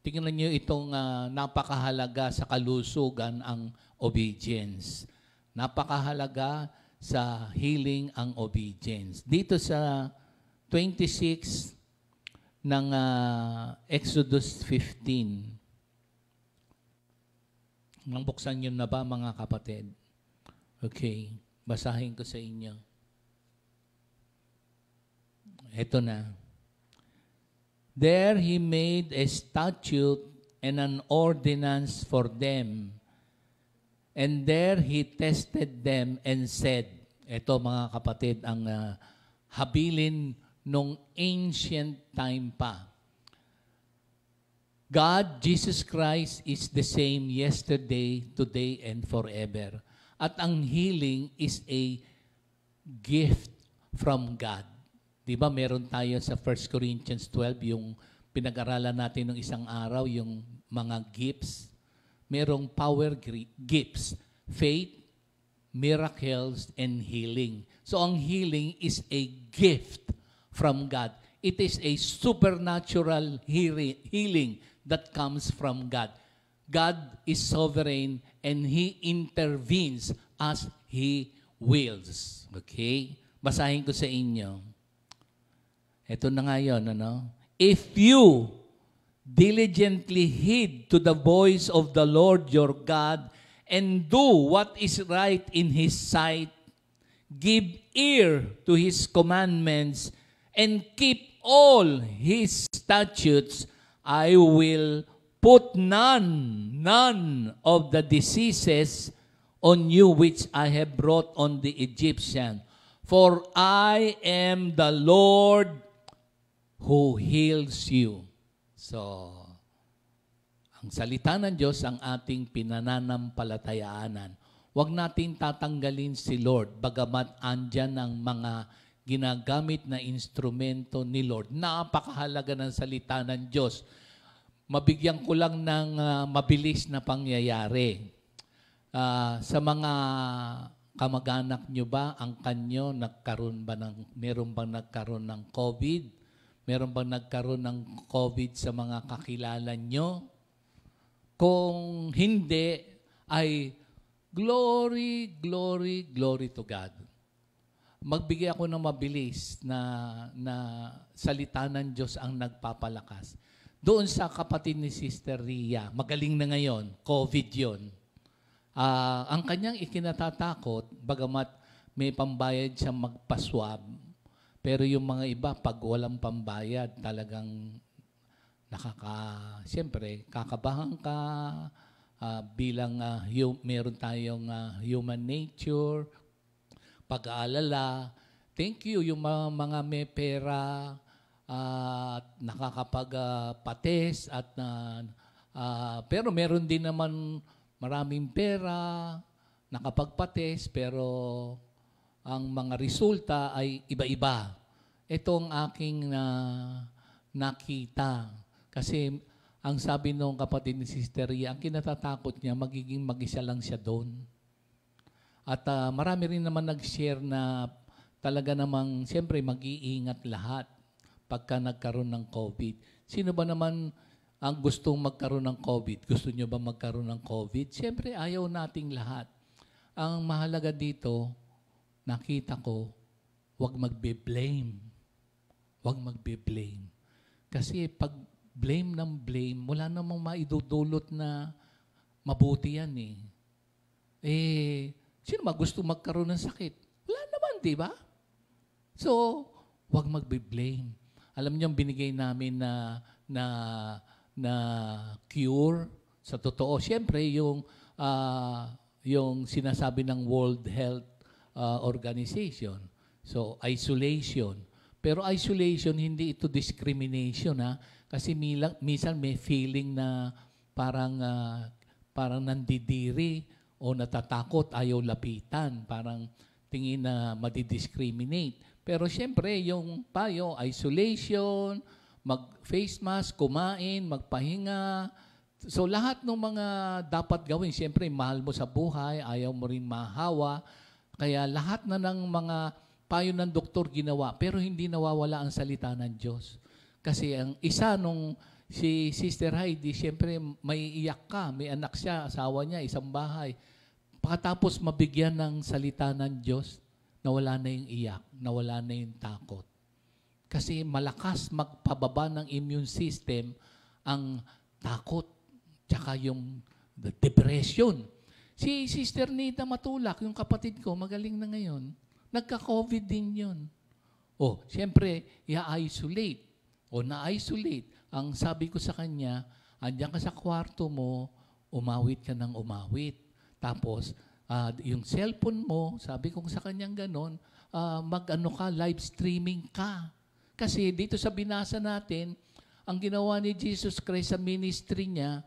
Speaker 6: tingnan niyo itong napakahalaga sa kalusugan ang obedience. Napakahalaga sa healing ang obedience. Dito sa 26 ng Exodus 15. Nabuksan niyo na ba mga kapatid? Okay, basahin ko sa inyo. Ito na. There he made a statute and an ordinance for them. And there he tested them and said, ito mga kapatid, ang habilin nung ancient time pa. God, Jesus Christ, is the same yesterday, today, and forever. At ang healing is a gift from God. Diba meron tayo sa 1 Corinthians 12, yung pinag-aralan natin ng isang araw, yung mga gifts. Merong power gifts, faith, miracles, and healing. So ang healing is a gift from God. It is a supernatural healing that comes from God. God is sovereign and He intervenes as He wills. Okay? Basahin ko sa inyo. Ito na nga yun, If you diligently heed to the voice of the Lord your God and do what is right in His sight, give ear to His commandments, and keep all His statutes, I will put none of the diseases on you which I have brought on the Egyptian. For I am the Lord who heals you. So, ang salita ng Diyos ang ating pinananampalatayaanan. Huwag natin tatanggalin si Lord, bagamat andyan ang mga ginagamit na instrumento ni Lord. Napakahalaga ng salita ng Diyos. Mabigyan ko lang ng mabilis na pangyayari. Sa mga kamag-anak nyo ba, ang kanyo, meron bang nagkaroon ng COVID? Meron bang nagkaroon ng COVID sa mga kakilala nyo? Kung hindi, ay glory, glory, glory to God. Magbigay ako ng mabilis na salita ng Diyos ang nagpapalakas. Doon sa kapatid ni Sister Ria, magaling na ngayon, COVID yun. Ang kanyang ikinatatakot, bagamat may pambayad siya magpaswab, pero yung mga iba, pag walang pambayad, talagang siyempre, kakabahan ka, bilang meron tayong human nature, pag-aalala. Thank you, yung mga may pera, nakakapag-pates, pero meron din naman maraming pera, nakapagpates, pero ang mga resulta ay iba-iba. Ito ang aking nakita. Kasi ang sabi nung kapatid ni Sister Ria, ang kinatatakot niya, magiging mag-isa lang siya doon. At marami rin naman nag-share na talaga namang, siyempre, mag-iingat lahat pagka nagkaroon ng COVID. Sino ba naman ang gustong magkaroon ng COVID? Gusto nyo ba magkaroon ng COVID? Siyempre, ayaw nating lahat. Ang mahalaga dito, nakita ko, huwag magbe-blame. Huwag magbe-blame. Kasi pag blame ng blame, wala namang maidudulot na mabuti yan sino ba gusto magkaroon ng sakit? Wala naman, di ba? So, huwag magbe-blame. Alam niyo, binigay namin na cure sa totoo. Siyempre, yung sinasabi ng World Health Organization. So, isolation. Pero isolation, hindi ito discrimination, ha? Kasi minsan may feeling na parang nandidiri o natatakot, ayaw lapitan, parang tingin na madidiscriminate. Pero siyempre, yung payo, isolation, mag-face mask, kumain, magpahinga. So lahat ng mga dapat gawin, siyempre, mahal mo sa buhay, ayaw mo rin mahawa. Kaya lahat na ng mga payo ng doktor ginawa, pero hindi nawawala ang salita ng Diyos. Kasi ang isa nung si Sister Heidi, siyempre may iyak ka, may anak siya, asawa niya, isang bahay. Pagkatapos mabigyan ng salita ng Diyos, nawala na yung iyak, nawala na yung takot. Kasi malakas magpababa ng immune system ang takot, tsaka yung depression. Si Sister Nita Matulak, yung kapatid ko, magaling na ngayon, nagka-COVID din yun. O, siyempre, i-isolate. O, na-isolate. Ang sabi ko sa kanya, andyan ka sa kwarto mo, umawit ka ng umawit. Tapos, yung cellphone mo, sabi ko sa kanyang ganon, live streaming ka. Kasi dito sa binasa natin, ang ginawa ni Jesus Christ sa ministry niya,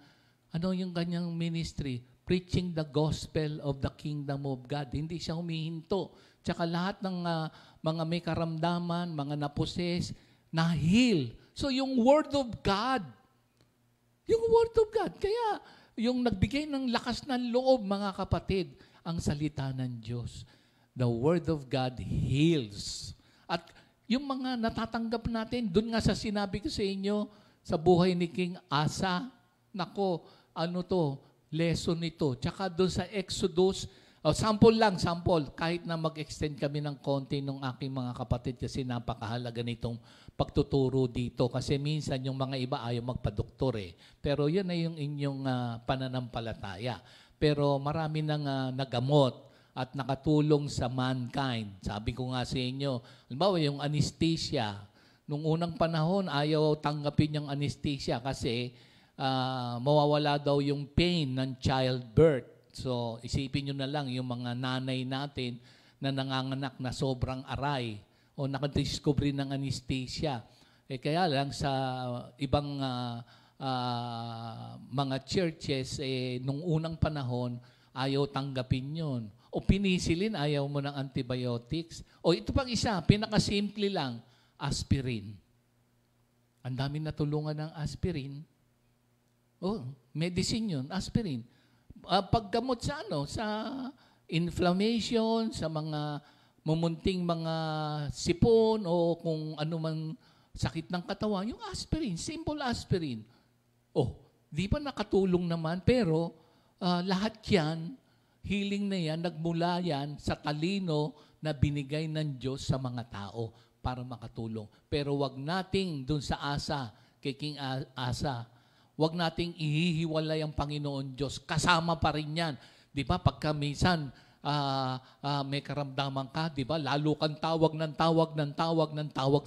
Speaker 6: ano yung kanyang ministry? Preaching the gospel of the kingdom of God. Hindi siya humihinto. Tsaka lahat ng mga may karamdaman, mga naposes, na-heal. So yung word of God, kaya yung nagbigay ng lakas ng loob, mga kapatid, ang salita ng Diyos. The word of God heals. At yung mga natatanggap natin, dun nga sa sinabi ko sa inyo, sa buhay ni King Asa, nako, lesson ito. Tsaka dun sa Exodus, sample, kahit na mag-extend kami ng konti ng aking mga kapatid kasi napakahalaga nitong pagtuturo dito. Kasi minsan yung mga iba ayaw magpadoktor eh. Pero yun na yung inyong pananampalataya. Pero marami nang nagamot at nakatulong sa mankind. Sabi ko nga sa inyo, halimbawa yung anesthesia, nung unang panahon ayaw tanggapin yung anesthesia kasi mawawala daw yung pain ng childbirth. So, isipin nyo na lang yung mga nanay natin na nanganganak na sobrang aray o nakadiscovery ng anesthesia. Kaya lang sa ibang mga churches, nung unang panahon, ayaw tanggapin yun. O penicillin, ayaw mo ng antibiotics. O ito pang isa, pinakasimple lang, aspirin. Ang dami natulungan ng aspirin. Medicine yun, aspirin. Paggamot sa inflammation, sa mga mumunting mga sipon o kung ano man sakit ng katawan, yung aspirin, simple aspirin. Di ba nakatulong naman? Pero lahat yan, healing na yan, nagmula yan sa talino na binigay ng Diyos sa mga tao para makatulong. Pero wag nating dun sa Asa, kay King Asa, wag nating ihihiwalay ang Panginoon Diyos. Kasama pa rin yan. Di ba? Pagka minsan may karamdaman ka, di ba? Lalo kang tawag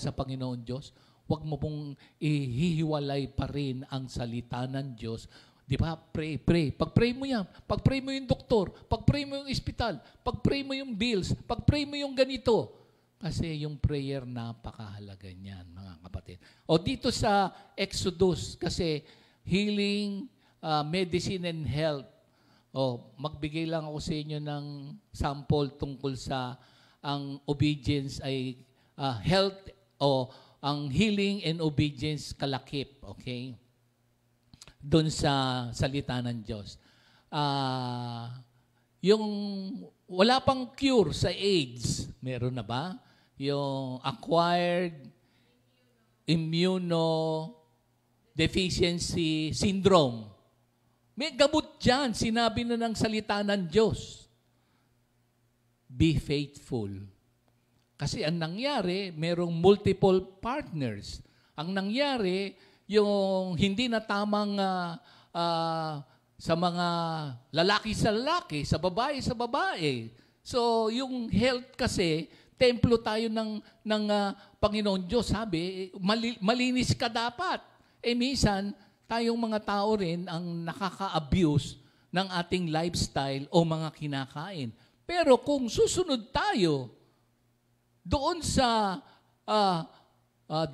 Speaker 6: sa Panginoon Diyos. Wag mo pong ihihiwalay pa rin ang salita ng Diyos. Di ba? Pray. Pag-pray mo yan. Pag-pray mo yung doktor. Pag-pray mo yung ospital. Pag-pray mo yung bills. Pag-pray mo yung ganito. Kasi yung prayer, napakahalaga niyan, mga kapatid. O dito sa Exodus, kasi healing, medicine, and health. Magbigay lang ako sa inyo ng sample tungkol sa ang obedience ay health o ang healing and obedience kalakip. Okay? Doon sa salita ng Diyos. Yung wala pang cure sa AIDS, meron na ba? Yung acquired immunodeficiency syndrome. May gamot dyan, sinabi na ng salita ng Diyos. Be faithful. Kasi ang nangyari, merong multiple partners. Ang nangyari, yung hindi na tamang sa mga lalaki sa lalaki, sa babae sa babae. So, yung health kasi, templo tayo ng Panginoon Diyos. Sabi, malinis ka dapat. Minsan, tayong mga tao rin ang nakaka-abuse ng ating lifestyle o mga kinakain. Pero kung susunod tayo doon sa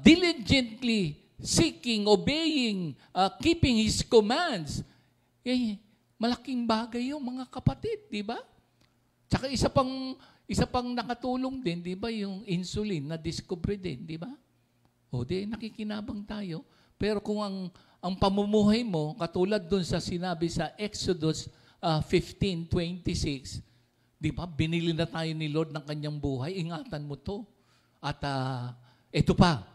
Speaker 6: diligently seeking, obeying, keeping His commands, malaking bagay yung mga kapatid, di ba? Tsaka isa pang nakatulong din, di ba, yung insulin na discovery din, di ba? O di, nakikinabang tayo. Pero kung ang pamumuhay mo, katulad dun sa sinabi sa Exodus 15:26, di ba, binili na tayo ni Lord ng kanyang buhay, ingatan mo to. At ito pa,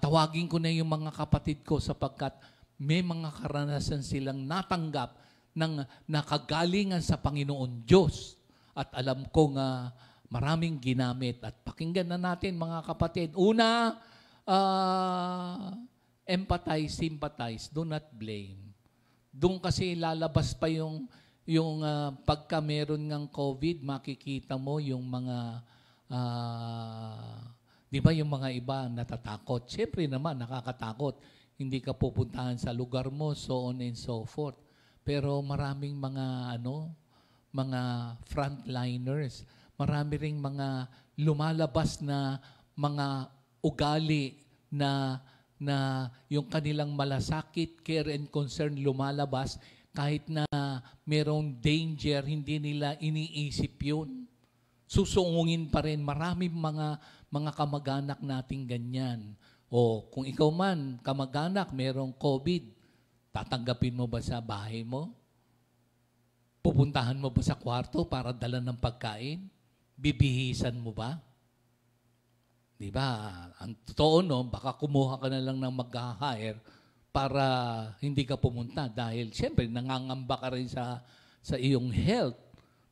Speaker 6: tawagin ko na yung mga kapatid ko sapagkat may mga karanasan silang natanggap ng nakagalingan sa Panginoon Diyos. At alam ko nga maraming ginamit. At pakinggan na natin mga kapatid. Una, empathize, sympathize, do not blame. Doon kasi lalabas pa yung pagka meron ng COVID, makikita mo yung mga, di ba yung mga iba natatakot. Siyempre naman, nakakatakot. Hindi ka pupuntahan sa lugar mo, so on and so forth. Pero maraming mga frontliners, marami ring mga lumalabas na mga ugali na yung kanilang malasakit, care and concern lumalabas kahit na merong danger, hindi nila iniisip yun. Susungungin pa rin. Maraming mga kamag-anak nating ganyan. O kung ikaw man, kamag-anak, merong COVID, tatanggapin mo ba sa bahay mo? Pupuntahan mo ba sa kwarto para dala ng pagkain? Bibihisan mo ba? Di ba? Ang totoo, no, baka kumuha ka na lang ng mag-hire para hindi ka pumunta dahil siyempre nangangamba ka rin sa iyong health.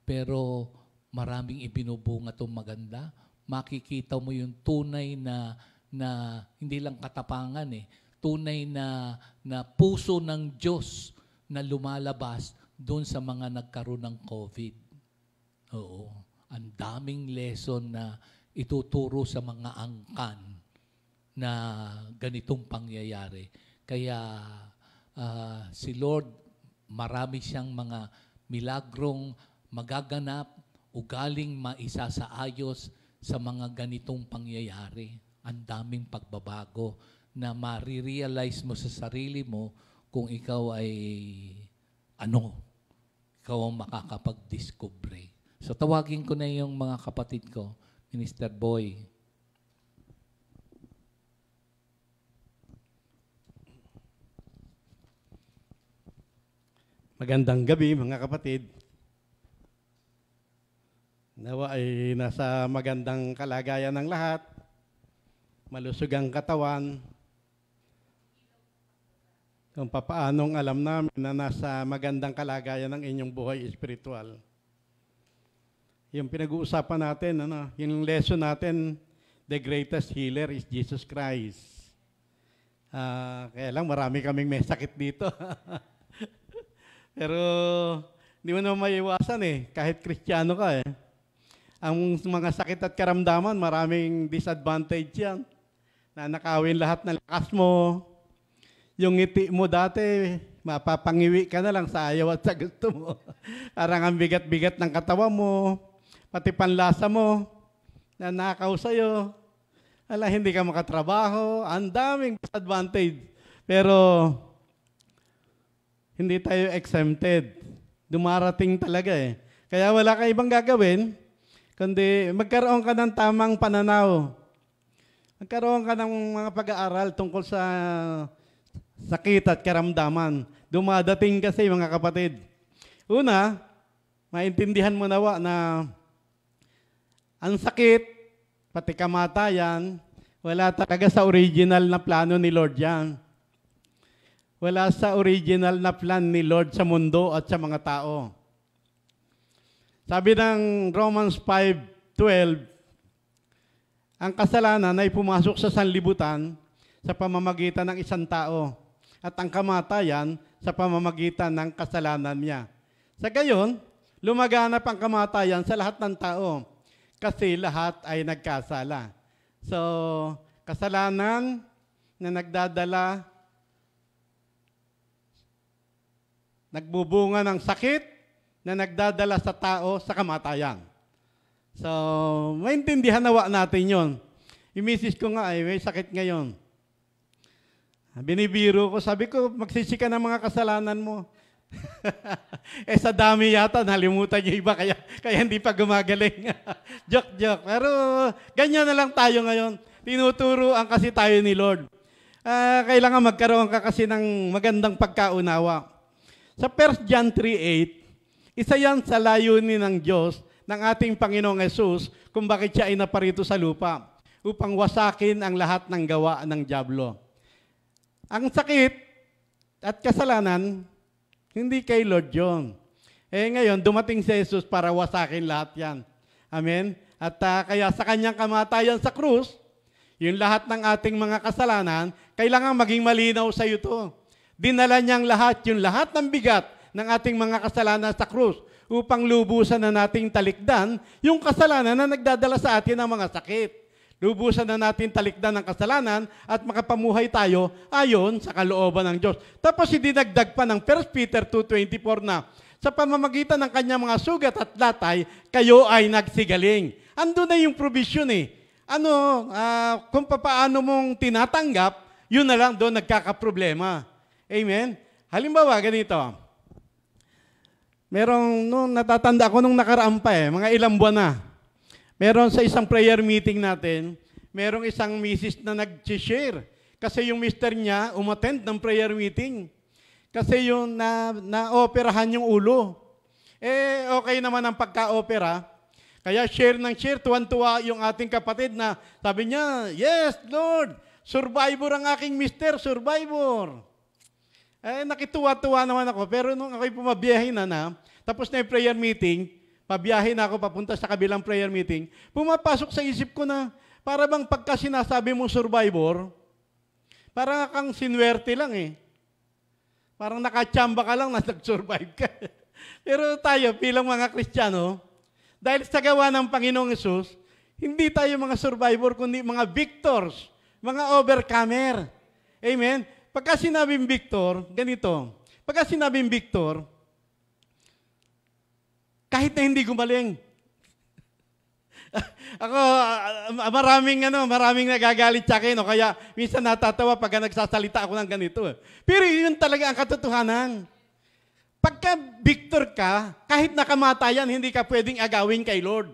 Speaker 6: Pero maraming ibinubunga itong maganda. Makikita mo yung tunay na hindi lang katapangan tunay na puso ng Diyos na lumalabas doon sa mga nagkaroon ng COVID. Oo. Ang daming lesson na ituturo sa mga angkan na ganitong pangyayari. Kaya si Lord, marami siyang mga milagrong magaganap, ugaling maisasaayos sa mga ganitong pangyayari. Ang daming pagbabago na marirealize mo sa sarili mo kung ikaw ay ikaw ang makakapag-discovery. So tawagin ko na yung mga kapatid ko, Minister Boy.
Speaker 7: Magandang gabi mga kapatid. Nawa ay nasa magandang kalagayan ng lahat. Malusog ang katawan. Kung papaanong alam namin na nasa magandang kalagayan ng inyong buhay espiritual. Yung pinag-uusapan natin, yung lesson natin, the greatest healer is Jesus Christ. Kaya lang marami kaming may sakit dito. Pero hindi mo naman maiwasan kahit Kristiyano ka Ang mga sakit at karamdaman, maraming disadvantage yan. Na nakawin lahat ng lakas mo. Yung ngiti mo dati, mapapangiwi ka na lang sa ayaw at sa gusto mo. Parang ang bigat-bigat ng katawa mo, pati panlasa mo, na nakaw sa'yo. Hindi ka makatrabaho, ang daming disadvantage. Pero, hindi tayo exempted. Dumarating talaga Kaya wala ka ibang gagawin, kundi magkaroon ka ng tamang pananaw. Magkaroon ka ng mga pag-aaral tungkol sa sakit at karamdaman. Dumadating kasi mga kapatid. Una, maintindihan mo nawa na ang sakit, pati kamatayan, wala talaga sa original na plano ni Lord yan. Wala sa original na plan ni Lord sa mundo at sa mga tao. Sabi ng Romans 5:12, ang kasalanan ay pumasok sa sanlibutan sa pamamagitan ng isang tao at ang kamatayan sa pamamagitan ng kasalanan niya. Sa gayon, lumaganap ang kamatayan sa lahat ng tao kasi lahat ay nagkasala. So, kasalanan na nagbubunga ng sakit na nagdadala sa tao sa kamatayan. So, maintindihan nawa natin yon. Yung misis ko nga may sakit ngayon. Binibiro ko, sabi ko, magsisi ka ng mga kasalanan mo. Sa dami yata, nalimutan niyo iba, kaya hindi pa gumagaling. Joke. Pero ganyan na lang tayo ngayon. Tinuturuan kasi tayo ni Lord. Kailangan magkaroon ka kasi ng magandang pagkaunawa. Sa 1 John 3:8, isa yan sa layunin ng Diyos, ng ating Panginoong Yesus, kung bakit siya ay naparito sa lupa, upang wasakin ang lahat ng gawa ng dyablo. Ang sakit at kasalanan, hindi kay Lord yun. Ngayon, dumating si Jesus para wasakin lahat yan. Amen? At kaya sa kanyang kamatayan sa krus, yung lahat ng ating mga kasalanan, kailangan maging malinaw sa iyo to. Dinala niyang yung lahat ng bigat ng ating mga kasalanan sa krus upang lubusan na nating talikdan yung kasalanan na nagdadala sa atin ng mga sakit. Lubusan na natin talikdan ng kasalanan at makapamuhay tayo ayon sa kalooban ng Diyos. Tapos idinagdag pa ng 1 Peter 2:24 na sa pamamagitan ng kanyang mga sugat at latay, kayo ay nagsigaling. Ando na yung provision kung paano mong tinatanggap, yun na lang doon nagkakaproblema. Amen? Halimbawa, ganito. Natatanda ko nung nakaraan pa mga ilang buwan na. Meron sa isang prayer meeting natin, merong isang misis na nag-share. Kasi yung mister niya umattend ng prayer meeting. Kasi yung na-operahan yung ulo. Okay naman ang pagka-opera. Kaya share ng share, tuwan-tuwa yung ating kapatid na sabi niya, yes, Lord, survivor ang aking mister, survivor. Nakituwa-tuwa naman ako. Pero nung ako'y pumabiyahin tapos na yung prayer meeting, pabiyahe na ako papunta sa kabilang prayer meeting, pumapasok sa isip ko na para bang pagka sinasabi mo survivor, parang kang sinwerte lang Parang nakachamba ka lang na nag-survive ka. Pero tayo, bilang mga Kristiyano, dahil sa gawa ng Panginoong Yesus, hindi tayo mga survivor, kundi mga victors, mga overcomer. Amen? Pagka sinabing victor, ganito, pagka sinabing victor, kahit na hindi gumaling. Ako, maraming nagagalit sa akin, kaya minsan natatawa pag nagsasalita ako ng ganito. Pero yun talaga ang katotohanan. Pagka victor ka, kahit nakamatayan, hindi ka pwedeng agawin kay Lord.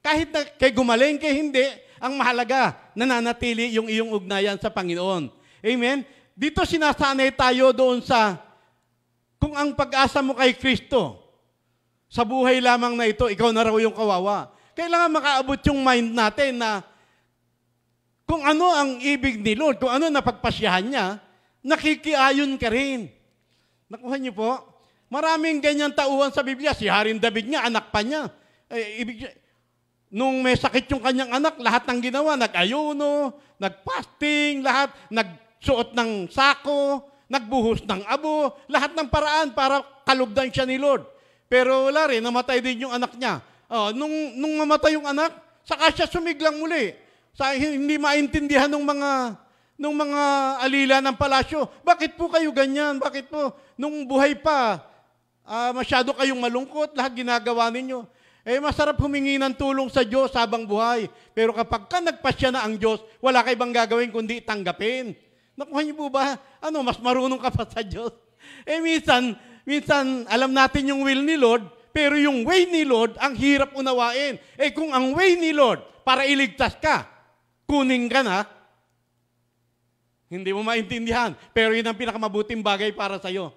Speaker 7: Kahit na kay gumaling, kay hindi, ang mahalaga, nananatili yung iyong ugnayan sa Panginoon. Amen? Dito sinasanay tayo doon sa, kung ang pag-asa mo kay Kristo, sa buhay lamang na ito, ikaw na raw yung kawawa. Kailangan makaabot yung mind natin na kung ano ang ibig ni Lord, kung ano napagpasyahan niya, nakikiayon ka rin. Nakuha niyo po? Maraming ganyan tauhan sa Biblia. Si Haring David nga, anak pa niya. Nung may sakit yung kanyang anak, lahat ng ginawa, nag-ayuno, nag-fasting, lahat, nagsuot ng sako, nagbuhos ng abo, lahat ng paraan para kalugdan siya ni Lord. Pero wala rin, namatay din yung anak niya. Nung mamatay yung anak, saka siya sumiglang muli. Hindi maintindihan ng mga alila ng palasyo. Bakit po kayo ganyan? Bakit po? Nung buhay pa, masyado kayong malungkot, lahat ginagawa ninyo. Masarap humingi ng tulong sa Diyos habang buhay. Pero kapag nagpasya na ang Diyos, wala kayo bang gagawin kundi tanggapin. Nakuha niyo po ba? Mas marunong ka pa sa Diyos. Minsan, alam natin yung will ni Lord, pero yung way ni Lord, ang hirap unawain. Kung ang way ni Lord, para iligtas ka, kunin ka na, hindi mo maintindihan. Pero yun ang pinakamabuting bagay para sa'yo.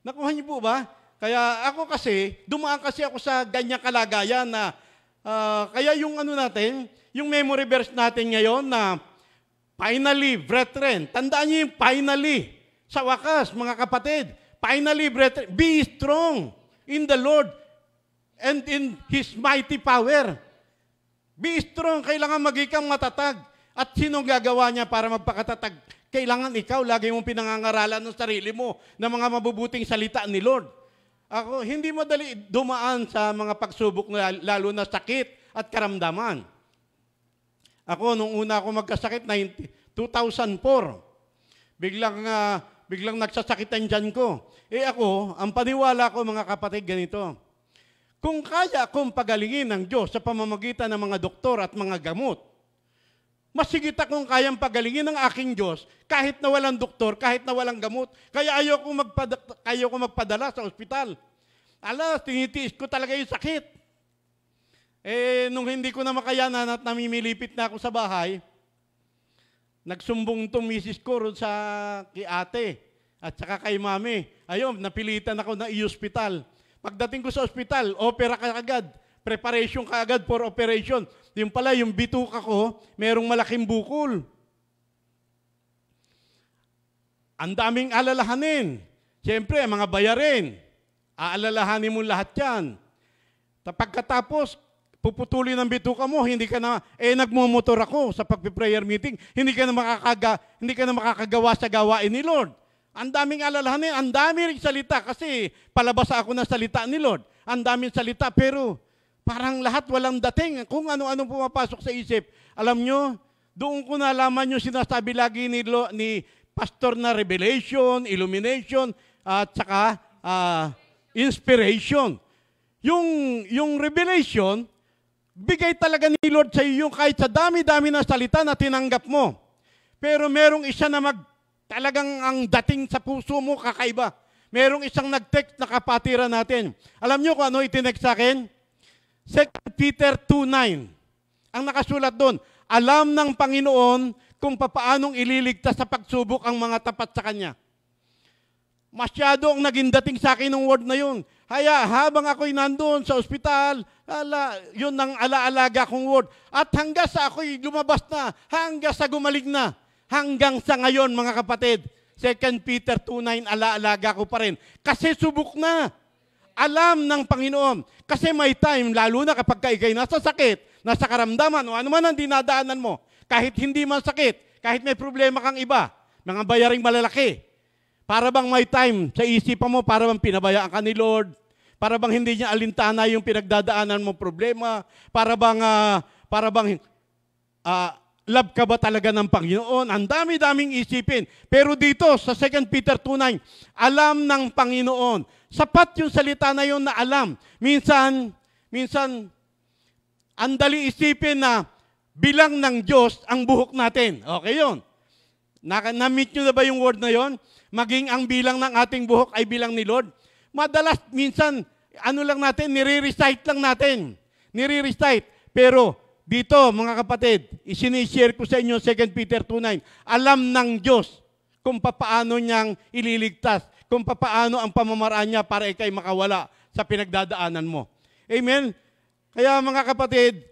Speaker 7: Nakuha niyo po ba? Kaya ako kasi, dumaan kasi ako sa ganyang kalagayan na, kaya yung yung memory verse natin ngayon na, finally, brethren, tandaan niyo yung finally, sa wakas, mga kapatid, finally, brethren, be strong in the Lord and in His mighty power. Be strong, kailangan maging kang matatag. At sino gagawa niya para magpakatatag? Kailangan ikaw, lagi mong pinangangaralan ng sarili mo ng mga mabubuting salita ni Lord. Ako, hindi madali dumaan sa mga pagsubok na lalo na sakit at karamdaman. Ako, nung una ako magkasakit, 2004, biglang nagsasakit ang tiyan ko. Ako, ang paniwala ko mga kapatid, ganito. Kung kaya akong pagalingin ng Diyos sa pamamagitan ng mga doktor at mga gamot, masigit akong kayang pagalingin ng aking Diyos kahit na walang doktor, kahit na walang gamot. Kaya ayoko magpadala sa ospital. Tinitiis ko talaga yung sakit. Nung hindi ko na makayanan at namimilipit na ako sa bahay, nagsumbong itong misis ko ron kay ate at saka kay mami. Ayun, napilitan ako na i-hospital. Pagdating ko sa ospital, opera ka agad. Preparation ka agad for operation. Yung pala, yung bituka ko, merong malaking bukol. Ang daming alalahanin. Siyempre, mga bayarin. Aalalahanin mo lahat yan. Pagkatapos, puputulin ang bituka mo, hindi ka na, nagmumotor ako sa pagpiprayer meeting, hindi ka na makakagawa sa gawain ni Lord. Ang daming alalahanin, ang dami rin salita kasi palabas ako ng salita ni Lord. Ang daming salita pero parang lahat walang dating. Kung ano-ano pumapasok sa isip. Alam nyo, doon ko nalaman yung sinasabi lagi ni pastor na revelation, illumination, at saka inspiration. Yung revelation, bigay talaga ni Lord sa iyo yung kahit sa dami-dami na salita na tinanggap mo. Pero merong isa na talagang ang dating sa puso mo kakaiba. Merong isang nag-text na kapatiran natin. Alam nyo kung ano itinext sa akin? 2 Peter 2:9. Ang nakasulat doon, alam ng Panginoon kung papaanong ililigtas sa pagsubok ang mga tapat sa Kanya. Masyado ang naging dating sa akin ng word na yun. Kaya habang ako'y nandoon sa ospital, yun ang alaalaga kong word. At hanggang sa ako'y lumabas na, hanggang sa gumaling na, hanggang sa ngayon mga kapatid, 2 Peter 2:9, alaalaga ko pa rin. Kasi subok na. Alam ng Panginoon. Kasi may time, lalo na kapag ikay nasa sakit, nasa karamdaman, o ano man ang dinadaanan mo, kahit hindi man sakit, kahit may problema kang iba, mga bayaring malalaki, para bang may time sa isipan mo, para bang pinabayaan ka ni Lord, para bang hindi niya alintana yung pinagdadaanan mo problema, para bang love ka ba talaga ng Panginoon? Ang dami-daming isipin. Pero dito sa 2 Peter 2:9, alam ng Panginoon. Sapat yung salita na yun na alam. Minsan, ang dali isipin na bilang ng Diyos ang buhok natin. Okay yun. Na-meet nyo na ba yung word na yun? Maging ang bilang ng ating buhok ay bilang ni Lord. Madalas, minsan, nire-recite lang natin. Nire-recite. Pero, dito, mga kapatid, isinishare ko sa inyo 2 Peter 2:9. Alam ng Diyos kung papaano niyang ililigtas, kung papaano ang pamamaraan niya para ikay makawala sa pinagdadaanan mo. Amen? Kaya mga kapatid,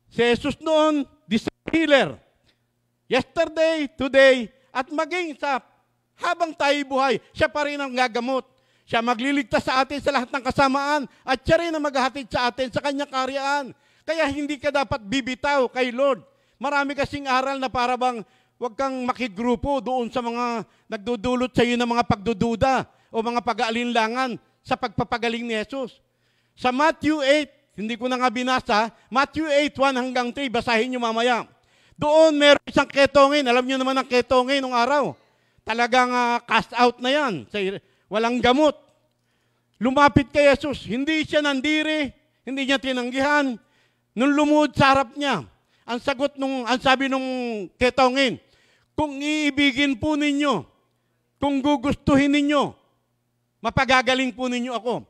Speaker 7: si Jesus noon, the healer. Yesterday, today, at maging sa habang tayo buhay, siya pa rin ang gagamot. Siya magliligtas sa atin sa lahat ng kasamaan at siya rin ang maghahatid sa atin sa kanyang karyaan. Kaya hindi ka dapat bibitaw kay Lord. Marami kasing aral na para bang huwag kang makigrupo doon sa mga nagdudulot sa iyo ng mga pagdududa o mga pag-aalinlangan sa pagpapagaling ni Jesus. Sa Matthew 8, hindi ko na nga binasa, Matthew 8:1-3, basahin nyo mamaya. Doon meron isang ketongin. Alam nyo naman ang ketongin nung araw. Talagang cast out na yan. Walang gamot. Lumapit kay Jesus. Hindi siya nandiri. Hindi niya tinanggihan. Nung lumuhod sa harap niya, ang sabi nung ketongin, kung iibigin po ninyo, kung gugustuhin ninyo, mapagagaling po ninyo ako.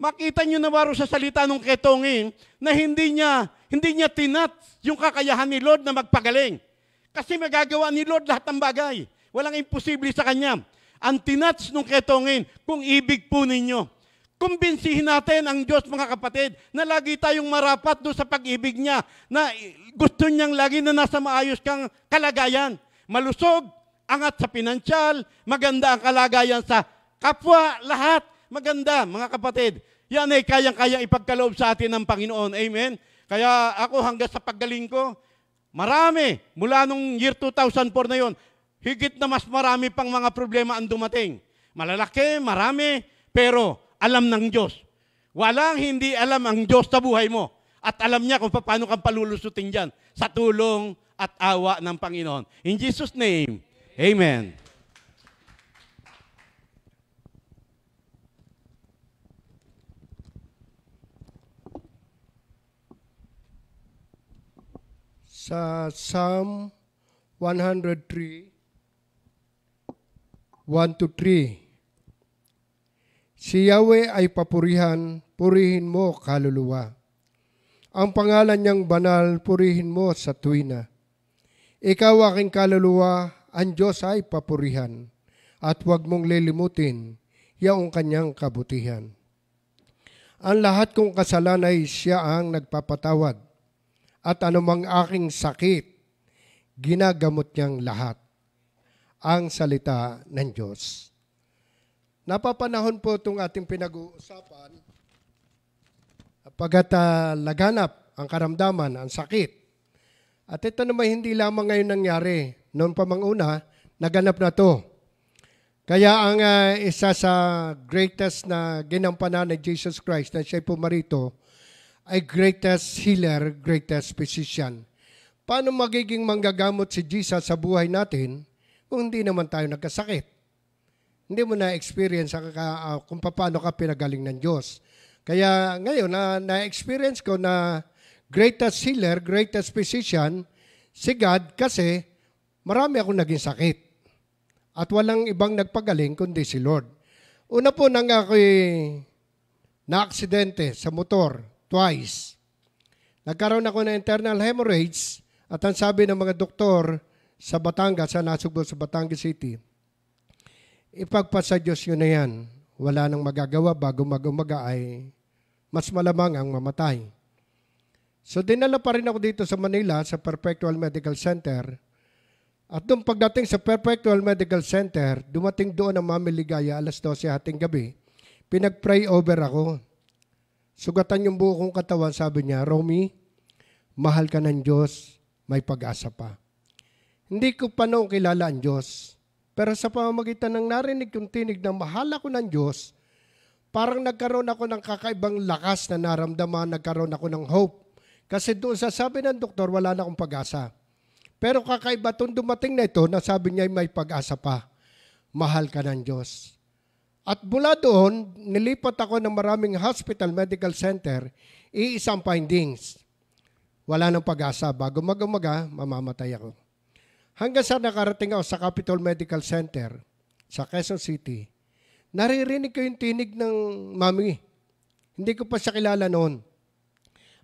Speaker 7: Makita nyo na baro sa salita ng ketongin na hindi niya tinat yung kakayahan ni Lord na magpagaling. Kasi magagawa ni Lord lahat ng bagay. Walang imposible sa Kanya. Ang tinats ng ketongin, kung ibig po ninyo. Kumbinsihin natin ang Diyos, mga kapatid, na lagi tayong marapat doon sa pag-ibig niya, na gusto niyang lagi na nasa maayos kang kalagayan. Malusog, angat sa pinansyal, maganda ang kalagayan sa kapwa, lahat. Maganda, mga kapatid. Yan ay kayang-kayang ipagkaloob sa atin ng Panginoon. Amen? Kaya ako hanggang sa paggaling ko, marami, mula nung year 2004 na yon, higit na mas marami pang mga problema ang dumating. Malalaki, marami, pero alam ng Diyos. Walang hindi alam ang Diyos sa buhay mo. At alam niya kung paano kang palulusutin dyan sa tulong at awa ng Panginoon. In Jesus' name, Amen.
Speaker 8: sa Psalm 103, 1-3. Si Yahweh ay papurihan, purihin mo kaluluwa. Ang pangalan niyang banal, purihin mo sa tuwina. Ikaw aking kaluluwa, ang Diyos ay papurihan, at huwag mong lilimutin yaong kanyang kabutihan. Ang lahat kong kasalanan ay siya ang nagpapatawad, at anumang aking sakit, ginagamot niyang lahat. Ang salita ng Diyos. Napapanahon po itong ating pinag-uusapan pagkat laganap ang karamdaman, ang sakit. At ito naman hindi lamang ngayon nangyari. Noon pa mang una, naganap na to. Kaya ang isa sa greatest na ginampanan ni Jesus Christ na siya'y pumarito ay greatest healer, greatest physician. Paano magiging manggagamot si Jesus sa buhay natin kung hindi naman tayo nagkasakit? Hindi mo na-experience kung paano ka pinagaling ng Diyos. Kaya ngayon, na-experience ko na greatest healer, greatest physician, si God, kasi marami akong naging sakit. At walang ibang nagpagaling kundi si Lord. Una po nang ako'y na-aksidente sa motor, twice. Nagkaroon ako ng internal hemorrhage at ang sabi ng mga doktor sa Batangas, sa Nasugbo sa Batangas City, ipagpasa Diyos yun na yan. Wala nang magagawa bago mag-umaga ay mas malamang ang mamatay. So dinala pa rin ako dito sa Manila sa Perpetual Medical Center. At nung pagdating sa Perpetual Medical Center, dumating doon ang Mami Ligaya alas 12 hating gabi. Pinag-pray over ako. Sugatan yung buo kong katawan, sabi niya, Romy, mahal ka ng Diyos, may pag-asa pa. Hindi ko pa noong kilala ang Diyos. Pero sa pamamagitan ng narinig kong tinig ng mahal ako ng Diyos, parang nagkaroon ako ng kakaibang lakas na naramdaman, nagkaroon ako ng hope. Kasi doon sa sabi ng doktor, wala na akong pag-asa. Pero kakaiba itong dumating na ito, na sabi niya may pag-asa pa. Mahal ka ng Diyos. At mula doon, nilipat ako ng maraming hospital, medical center, iisang findings. Wala nang pag-asa. Bago mag-umaga, mamamatay ako. Hanggang sa nakarating ako sa Capitol Medical Center sa Quezon City, naririnig ko yung tinig ng mami. Hindi ko pa siya kilala noon.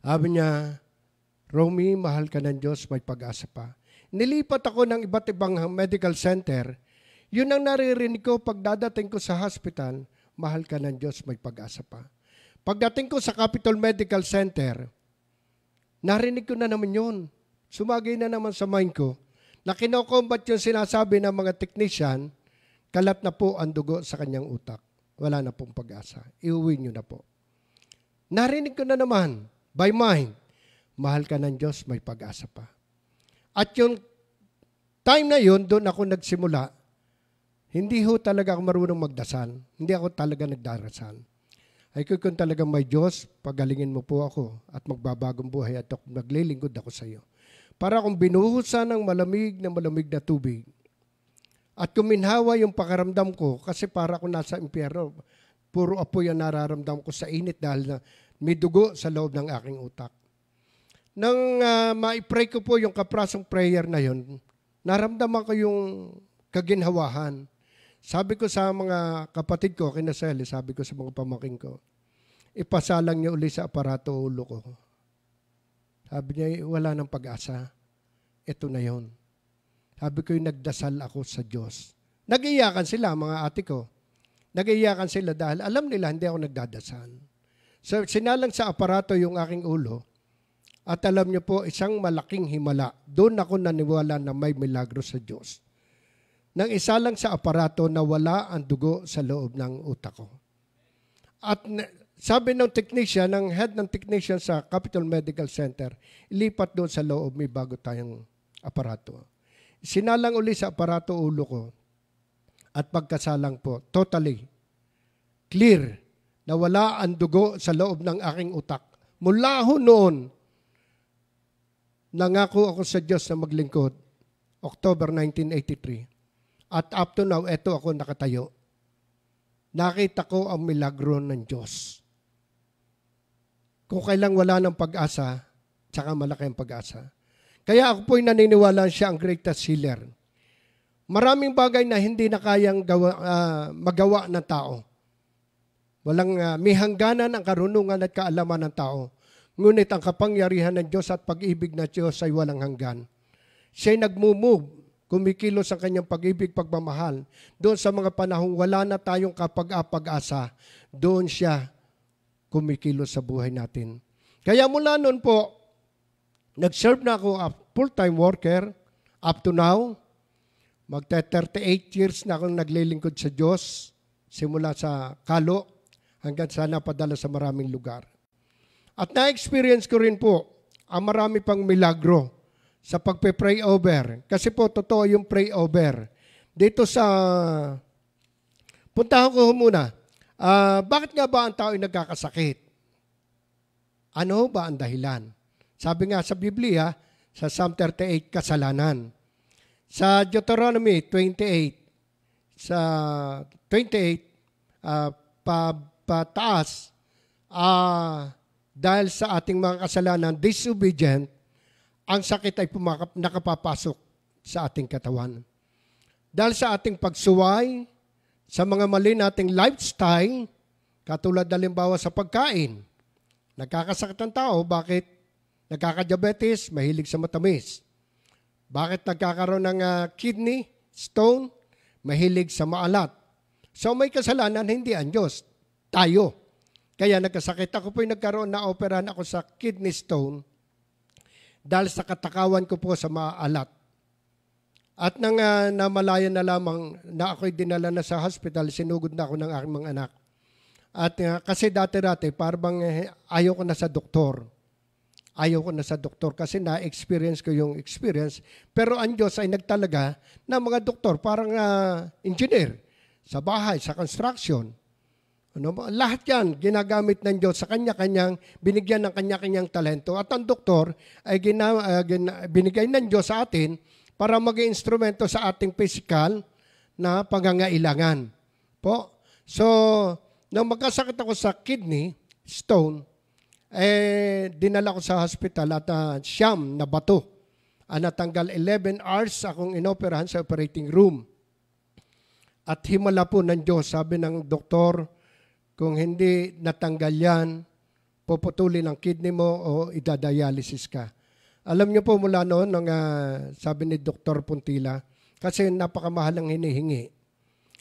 Speaker 8: Sabi niya, Romy, mahal ka ng Diyos, may pag-asa pa. Nilipat ako ng iba't ibang medical center. Yun ang naririnig ko pag dadating ko sa hospital, mahal ka ng Diyos, may pag-asa pa. Pagdating ko sa Capitol Medical Center, narinig ko na naman yun. Sumagay na naman sa mind ko, na kinokombat yung sinasabi ng mga technician, kalat na po ang dugo sa kanyang utak. Wala na pong pag-asa. Iuwi nyo na po. Narinig ko na naman, by mind, mahal ka ng Diyos, may pag-asa pa. At yung time na yun, doon ako nagsimula, hindi ho talaga ako marunong magdasal. Hindi ako talaga nagdarasal. Ay kung talaga may Diyos, pagalingin mo po ako at magbabagong buhay at maglilingkod ako sa iyo. Para akong binuhusan ng malamig na tubig. At kuminhawa yung pakaramdam ko kasi para akong nasa impyerno. Puro apoy ang nararamdam ko sa init dahil na may dugo sa loob ng aking utak. Nang ma-pray ko po yung kaprasong prayer na yun, naramdaman ko yung kaginhawahan. Sabi ko sa mga kapatid ko, kinasali, sabi ko sa mga pamangkin ko, ipasalang niyo uli sa aparato ulo ko. Sabi niya, wala nang pag-asa. Ito na yon. Sabi ko, nagdasal ako sa Diyos. Nag-iyakan sila, mga ate ko. Nag-iyakan sila dahil alam nila hindi ako nagdadasal. So, sinalang sa aparato yung aking ulo. At alam niyo po, isang malaking himala. Doon ako naniwala na may milagro sa Diyos. Nang isa lang sa aparato na wala ang dugo sa loob ng utak ko. At sabi ng technician, ng head ng technician sa Capitol Medical Center, ilipat doon sa loob, may bago tayong aparato. Sinalang uli sa aparato ulo ko at pagkasalang po, totally clear na wala ang dugo sa loob ng aking utak. Mula ho noon, nangako ako sa Diyos na maglingkod, October 1983. At up to now, eto ako nakatayo. Nakita ko ang milagro ng Diyos. Kung kailang wala ng pag-asa, tsaka malaki ang pag-asa. Kaya ako po'y naniniwala siya ang greatest healer. Maraming bagay na hindi na kayang magawa ng tao. Walang may hangganan ang karunungan at kaalaman ng tao. Ngunit ang kapangyarihan ng Diyos at pag-ibig ng Diyos ay walang hanggan. Siya'y nagmumove, kumikilos ang kanyang pag-ibig, pagmamahal. Doon sa mga panahong wala na tayong kapag-asa, doon siya kumikilos sa buhay natin. Kaya mula noon po, nag-serve na ako a full-time worker up to now. Magta-38 years na akong naglilingkod sa Diyos, simula sa Kalo hanggang sa napadala sa maraming lugar. At na-experience ko rin po ang marami pang milagro sa pagpe-pray over. Kasi po, totoo yung pray over. Dito sa, puntahan ko muna, bakit nga ba ang tao ay nagkakasakit? Ano ba ang dahilan? Sabi nga sa Biblia, sa Psalm 38, kasalanan. Sa Deuteronomy 28, sa 28, pataas, dahil sa ating mga kasalanan, disobedient, ang sakit ay nakapapasok sa ating katawan. Dahil sa ating pagsuway, sa mga mali nating lifestyle, katulad halimbawa sa pagkain, nagkakasakit ang tao, bakit? Nagkaka-diabetes, mahilig sa matamis. Bakit nagkakaroon ng kidney stone? Mahilig sa maalat. So may kasalanan, hindi ang Diyos. Tayo. Kaya nagkasakit. Ako po'y nagkaroon na operahan ako sa kidney stone dahil sa katakawan ko po sa maalat. At nang namalayan na lamang na ako'y dinala na sa hospital, sinugod na ako ng aking mga anak. At kasi dati-dati, parang ayaw ko na sa doktor. Ayaw ko na sa doktor kasi na-experience ko yung experience. Pero ang Diyos ay nagtalaga na mga doktor, parang engineer, sa bahay, sa construction. Lahat yan, ginagamit ng Diyos sa kanya-kanyang, binigyan ng kanya-kanyang talento. At ang doktor ay binigay ng Diyos sa atin para maging instrumento sa ating physical na pangangailangan. Po. So, nang magkasakit ako sa kidney stone, dinala ko sa hospital at siyam na bato. Natanggal 11 hours akong inoperahan sa operating room. At himala po ng Diyos, sabi ng doktor, kung hindi natanggal yan, puputulin ang kidney mo o idadialysis ka. Alam niyo po mula noon, sabi ni Dr. Puntila, kasi napakamahal ang hinihingi.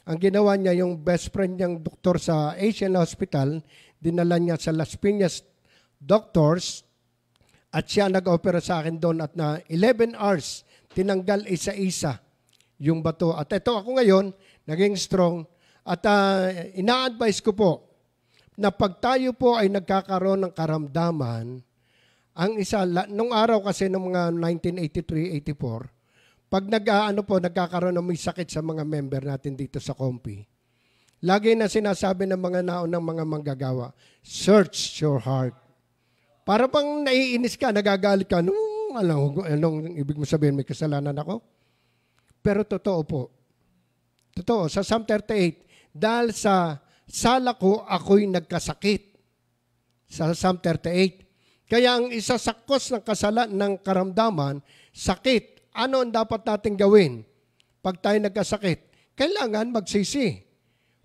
Speaker 8: Ang ginawa niya, yung best friend niyang doktor sa Asian Hospital, dinala niya sa Las Piñas Doctors at siya nag-opera sa akin doon at na 11 hours, tinanggal isa-isa yung bato. At ito ako ngayon, naging strong at ina-advise ko po na pag tayo po ay nagkakaroon ng karamdaman, ang isa, nung araw kasi ng mga 1983-84, pag nagkakaroon ng may sakit sa mga member natin dito sa Compi, lagi na sinasabi ng mga naunang mga manggagawa, search your heart. Para bang naiinis ka, nagagalit ka, anong ibig mo sabihin, may kasalanan ako? Pero totoo po. Totoo, sa Psalm 38, dahil sa sala ko, ako'y nagkasakit. Sa Psalm 38. Kaya ang isa sa cause ng karamdaman, sakit. Ano ang dapat natin gawin? Pag tayo nagkasakit, kailangan magsisi.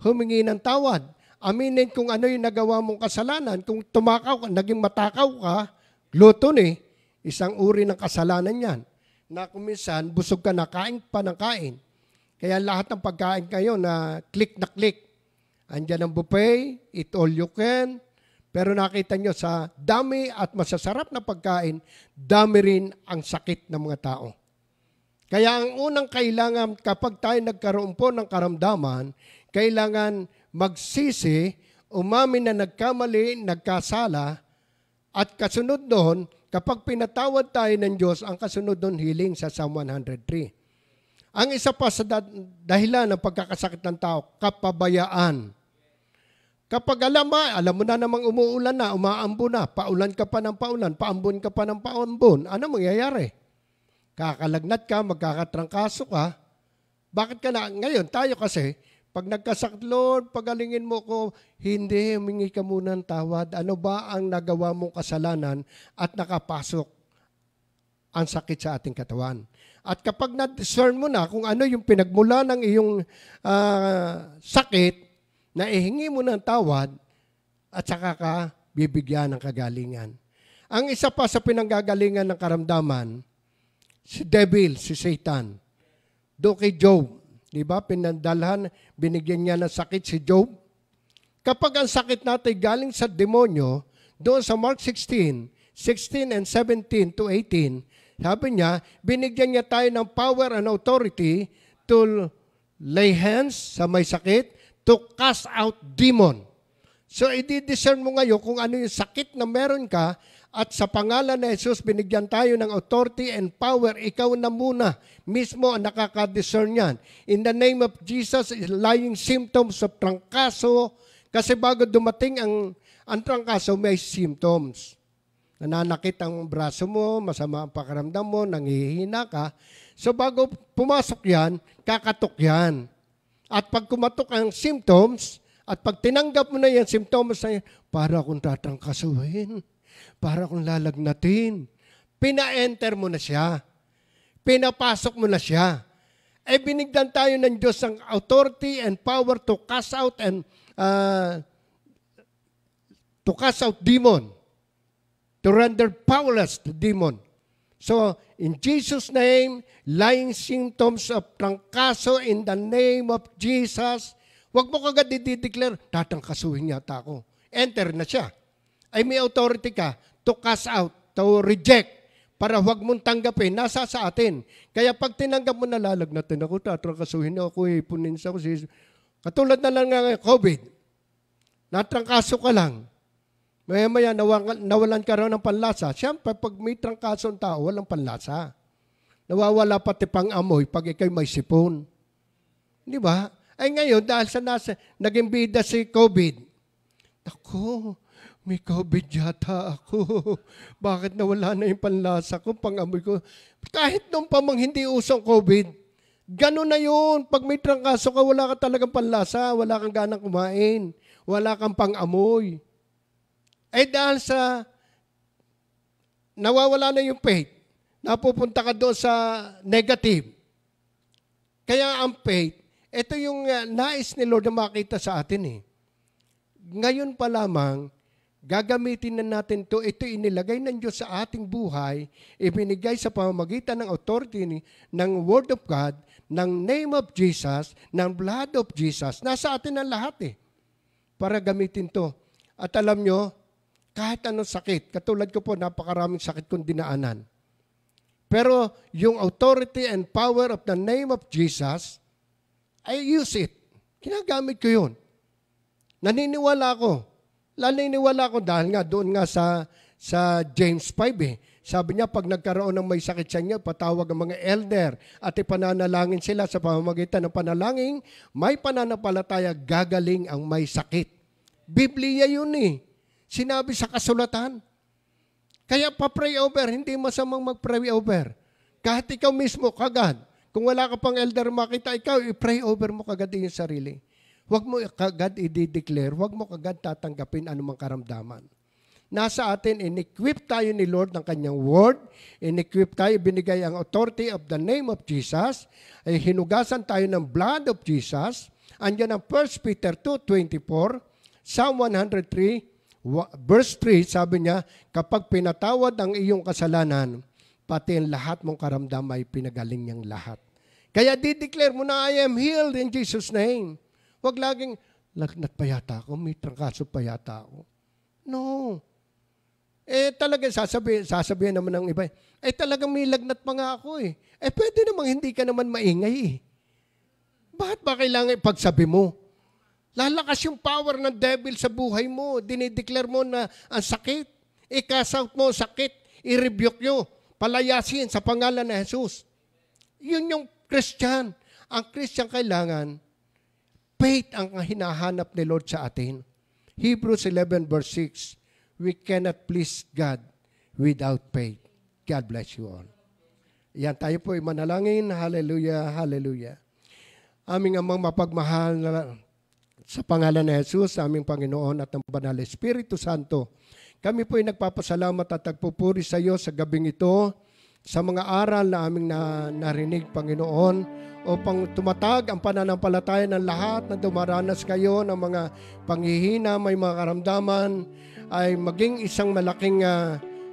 Speaker 8: Humingi ng tawad. Aminin kung ano yung nagawa mong kasalanan. Kung tumakaw ka, naging matakaw ka, gluttony, isang uri ng kasalanan yan. Na kung minsan, busog ka na, kain pa ng kain. Kaya lahat ng pagkain kayo na click na click. Andiyan ang buffet, eat all you can. Pero nakita nyo sa dami at masasarap na pagkain, dami rin ang sakit ng mga tao. Kaya ang unang kailangan kapag tayo nagkaroon po ng karamdaman, kailangan magsisi, umamin na nagkamali, nagkasala, at kasunod doon, kapag pinatawad tayo ng Diyos, ang kasunod doon healing sa Psalm 103. Ang isa pa sa dahilan ng pagkakasakit ng tao, kapabayaan. Kapag alam mo na namang umuulan na, umaambo na, paulan ka pa ng paulan, paambon ka pa ng paambon, ano mangyayari? Kakalagnat ka, magkakatrangkaso ka. Bakit ka na? Ngayon, tayo kasi, pag nagkasakit, Lord, pagalingin mo ko, hindi, humingi ka muna ng tawad. Ano ba ang nagawa mong kasalanan at nakapasok ang sakit sa ating katawan. At kapag na-discern mo na kung ano yung pinagmula ng iyong sakit, na ihingi mo ng tawad at saka ka bibigyan ng kagalingan. Ang isa pa sa pinanggagalingan ng karamdaman, si devil, si Satan. Doon kay Job, di ba? Pinandalhan, binigyan niya ng sakit si Job. Kapag ang sakit natin galing sa demonyo, doon sa Mark 16 and 17 to 18, sabi niya, binigyan niya tayo ng power and authority to lay hands sa may sakit, to cast out demon. So, i-discern mo ngayon kung ano yung sakit na meron ka at sa pangalan ni Jesus, binigyan tayo ng authority and power. Ikaw na muna mismo ang nakaka-discern yan. In the name of Jesus, lying symptoms of trangkaso. Kasi bago dumating ang trangkaso, may symptoms. Nananakit ang braso mo, masama ang pakiramdam mo, nanghihina ka. So bago pumasok yan, kakatok yan. At pag kumatok ang symptoms, at pag tinanggap mo na yan, symptoms na yan, para akong tatrangkasuhin, para akong lalagnatin. Pina-enter mo na siya. Pinapasok mo na siya. Binigyan tayo ng Diyos ng authority and power to cast out and to cast out demon. To render powerless the demon. So, in Jesus' name, lying symptoms of trangkaso in the name of Jesus, huwag mo kagad i-declare, tatrangkasuhin yata ako. Enter na siya. Ay may authority ka to cast out, to reject, para huwag mong tanggapin, nasa sa atin. Kaya pag tinanggap mo, nalalagnatin ako, tatrangkasuhin ako, ipunin sa ako. Katulad na lang ng COVID, natrangkaso ka lang. Maya-maya, nawalan ka raw ng panlasa. Siyempre, pag may trangkaso ang tao, walang panlasa. Nawawala pati pang-amoy pag ikay may sipon. Di ba? Ay ngayon, dahil sa naging bida si COVID, ako, may COVID yata ako. Bakit nawala na yung panlasa ko, pang-amoy ko? Kahit nung pa mang hindi usong COVID, gano'n na yun. Pag may trangkaso ka, wala ka talagang panlasa, wala kang ganang kumain, wala kang pang-amoy. Ay dahil sa nawawala na yung faith, napupunta ka doon sa negative. Kaya ang faith, ito yung nais ni Lord na makita sa atin eh. Ngayon pa lamang, gagamitin na natin ito. Ito inilagay ng Diyos sa ating buhay, ibinigay sa pamamagitan ng authority ng Word of God, ng name of Jesus, ng blood of Jesus. Nasa atin ang lahat eh, para gamitin to. At alam nyo, kahit anong sakit, katulad ko po, napakaraming sakit kong dinaanan. Pero yung authority and power of the name of Jesus, I use it. Ginagamit ko yun. Naniniwala ko dahil nga doon nga sa James 5 eh. Sabi niya, pag nagkaroon ng may sakit sa inyo, patawag ang mga elder at ipananalangin sila sa pamamagitan ng panalangin, may pananampalataya, gagaling ang may sakit. Biblia yun eh. Sinabi sa kasulatan. Kaya pa-pray over, hindi masamang mag-pray over. Kahit ikaw mismo, kagad. Kung wala ka pang elder makita, ikaw, i-pray over mo kagad yung sarili. Huwag mo kagad i-declare, huwag mo kagad tatanggapin anumang karamdaman. Nasa atin, in-equip tayo ni Lord ng kanyang word, in-equip tayo, binigay ang authority of the name of Jesus, ay hinugasan tayo ng blood of Jesus. Andiyan ang 1 Peter 2:24, Psalm 103, verse 3, sabi niya, kapag pinatawad ang iyong kasalanan, pati ang lahat mong karamdam ay pinagaling niyang lahat. Kaya di-declare mo na, I am healed in Jesus' name. Huwag laging, lagnat pa yata ako, may trangkaso pa yata ako. No. Talaga sasabihin naman ng iba, talagang may lagnat pa nga ako eh. Pwede namang hindi ka naman maingay eh. Bakit ba kailangan ipagsabi mo? Lalakas yung power ng devil sa buhay mo. Dinideclare mo na ang sakit. I-cast out mo sakit. I-rebuke nyo. Palayasin sa pangalan ni Jesus. Yun yung Christian. Ang Christian kailangan, faith ang hinahanap ni Lord sa atin. Hebrews 11 verse 6, we cannot please God without faith. God bless you all. Yan, tayo po ay manalangin. Hallelujah, hallelujah. Aming amang mapagmahal na sa pangalan ni Jesus, aming Panginoon at ng Banal Espiritu Santo, kami po ay nagpapasalamat at nagpupuri sa iyo sa gabing ito sa mga aral na aming narinig, Panginoon, upang tumatag ang pananampalataya ng lahat na dumaranas kayo ng mga panghihina, may mga karamdaman, ay maging isang malaking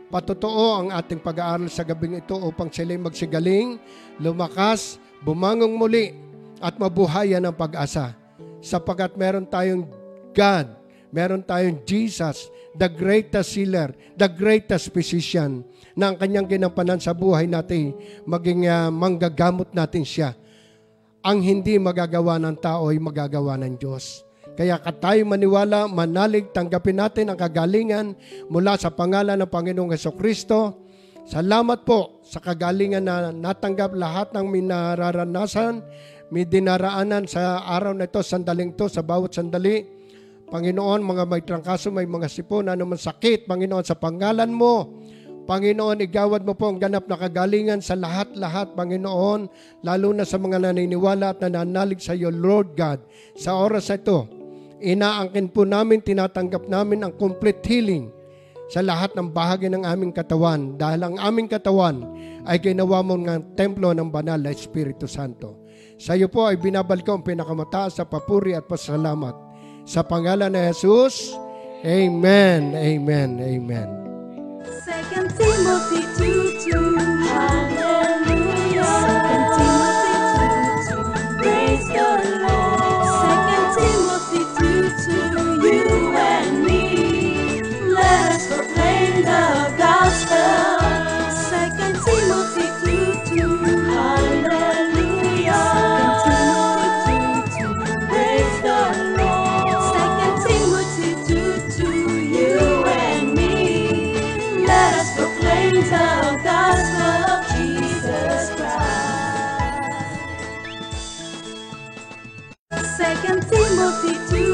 Speaker 8: patotoo ang ating pag-aaral sa gabing ito upang sila'y magsigaling, lumakas, bumangong muli, at mabuhayan ng pag-asa. Sapagkat meron tayong God, meron tayong Jesus, the greatest healer, the greatest physician, na ang kanyang ginampanan sa buhay natin, maging manggagamot natin siya. Ang hindi magagawa ng tao ay magagawa ng Diyos. Kaya tayo maniwala, manalig, tanggapin natin ang kagalingan mula sa pangalan ng Panginoong Hesukristo. Salamat po sa kagalingan na natanggap lahat ng minararanasan, may dinaraanan sa araw na ito, sandaling ito, sa bawat sandali. Panginoon, mga may trangkaso, may mga sipon, ano man sakit, Panginoon, sa pangalan mo, Panginoon, igawad mo po ang ganap na kagalingan sa lahat-lahat, Panginoon, lalo na sa mga naniniwala at nananalig sa iyo, Lord God. Sa oras na ito, inaangkin po namin, tinatanggap namin ang complete healing sa lahat ng bahagi ng aming katawan, dahil ang aming katawan ay ginawa mo ng templo ng banal na Espiritu Santo. Sa iyo po ay binabalik ko ang pinakamataas sa papuri at pasalamat. Sa pangalan ni Jesus, Amen, Amen, Amen.
Speaker 2: 2 Timothy 2:2, Hallelujah. 2 Timothy 2:2, praise the Lord. 2 Timothy 2:2, you and me, let us proclaim the gospel. 2 Timothy 2:2, Hallelujah. 2 Timothy 2:2, praise the Lord. 2 Timothy 2:2, you and me, let us proclaim the gospel of Jesus Christ. 2 Timothy 2:2.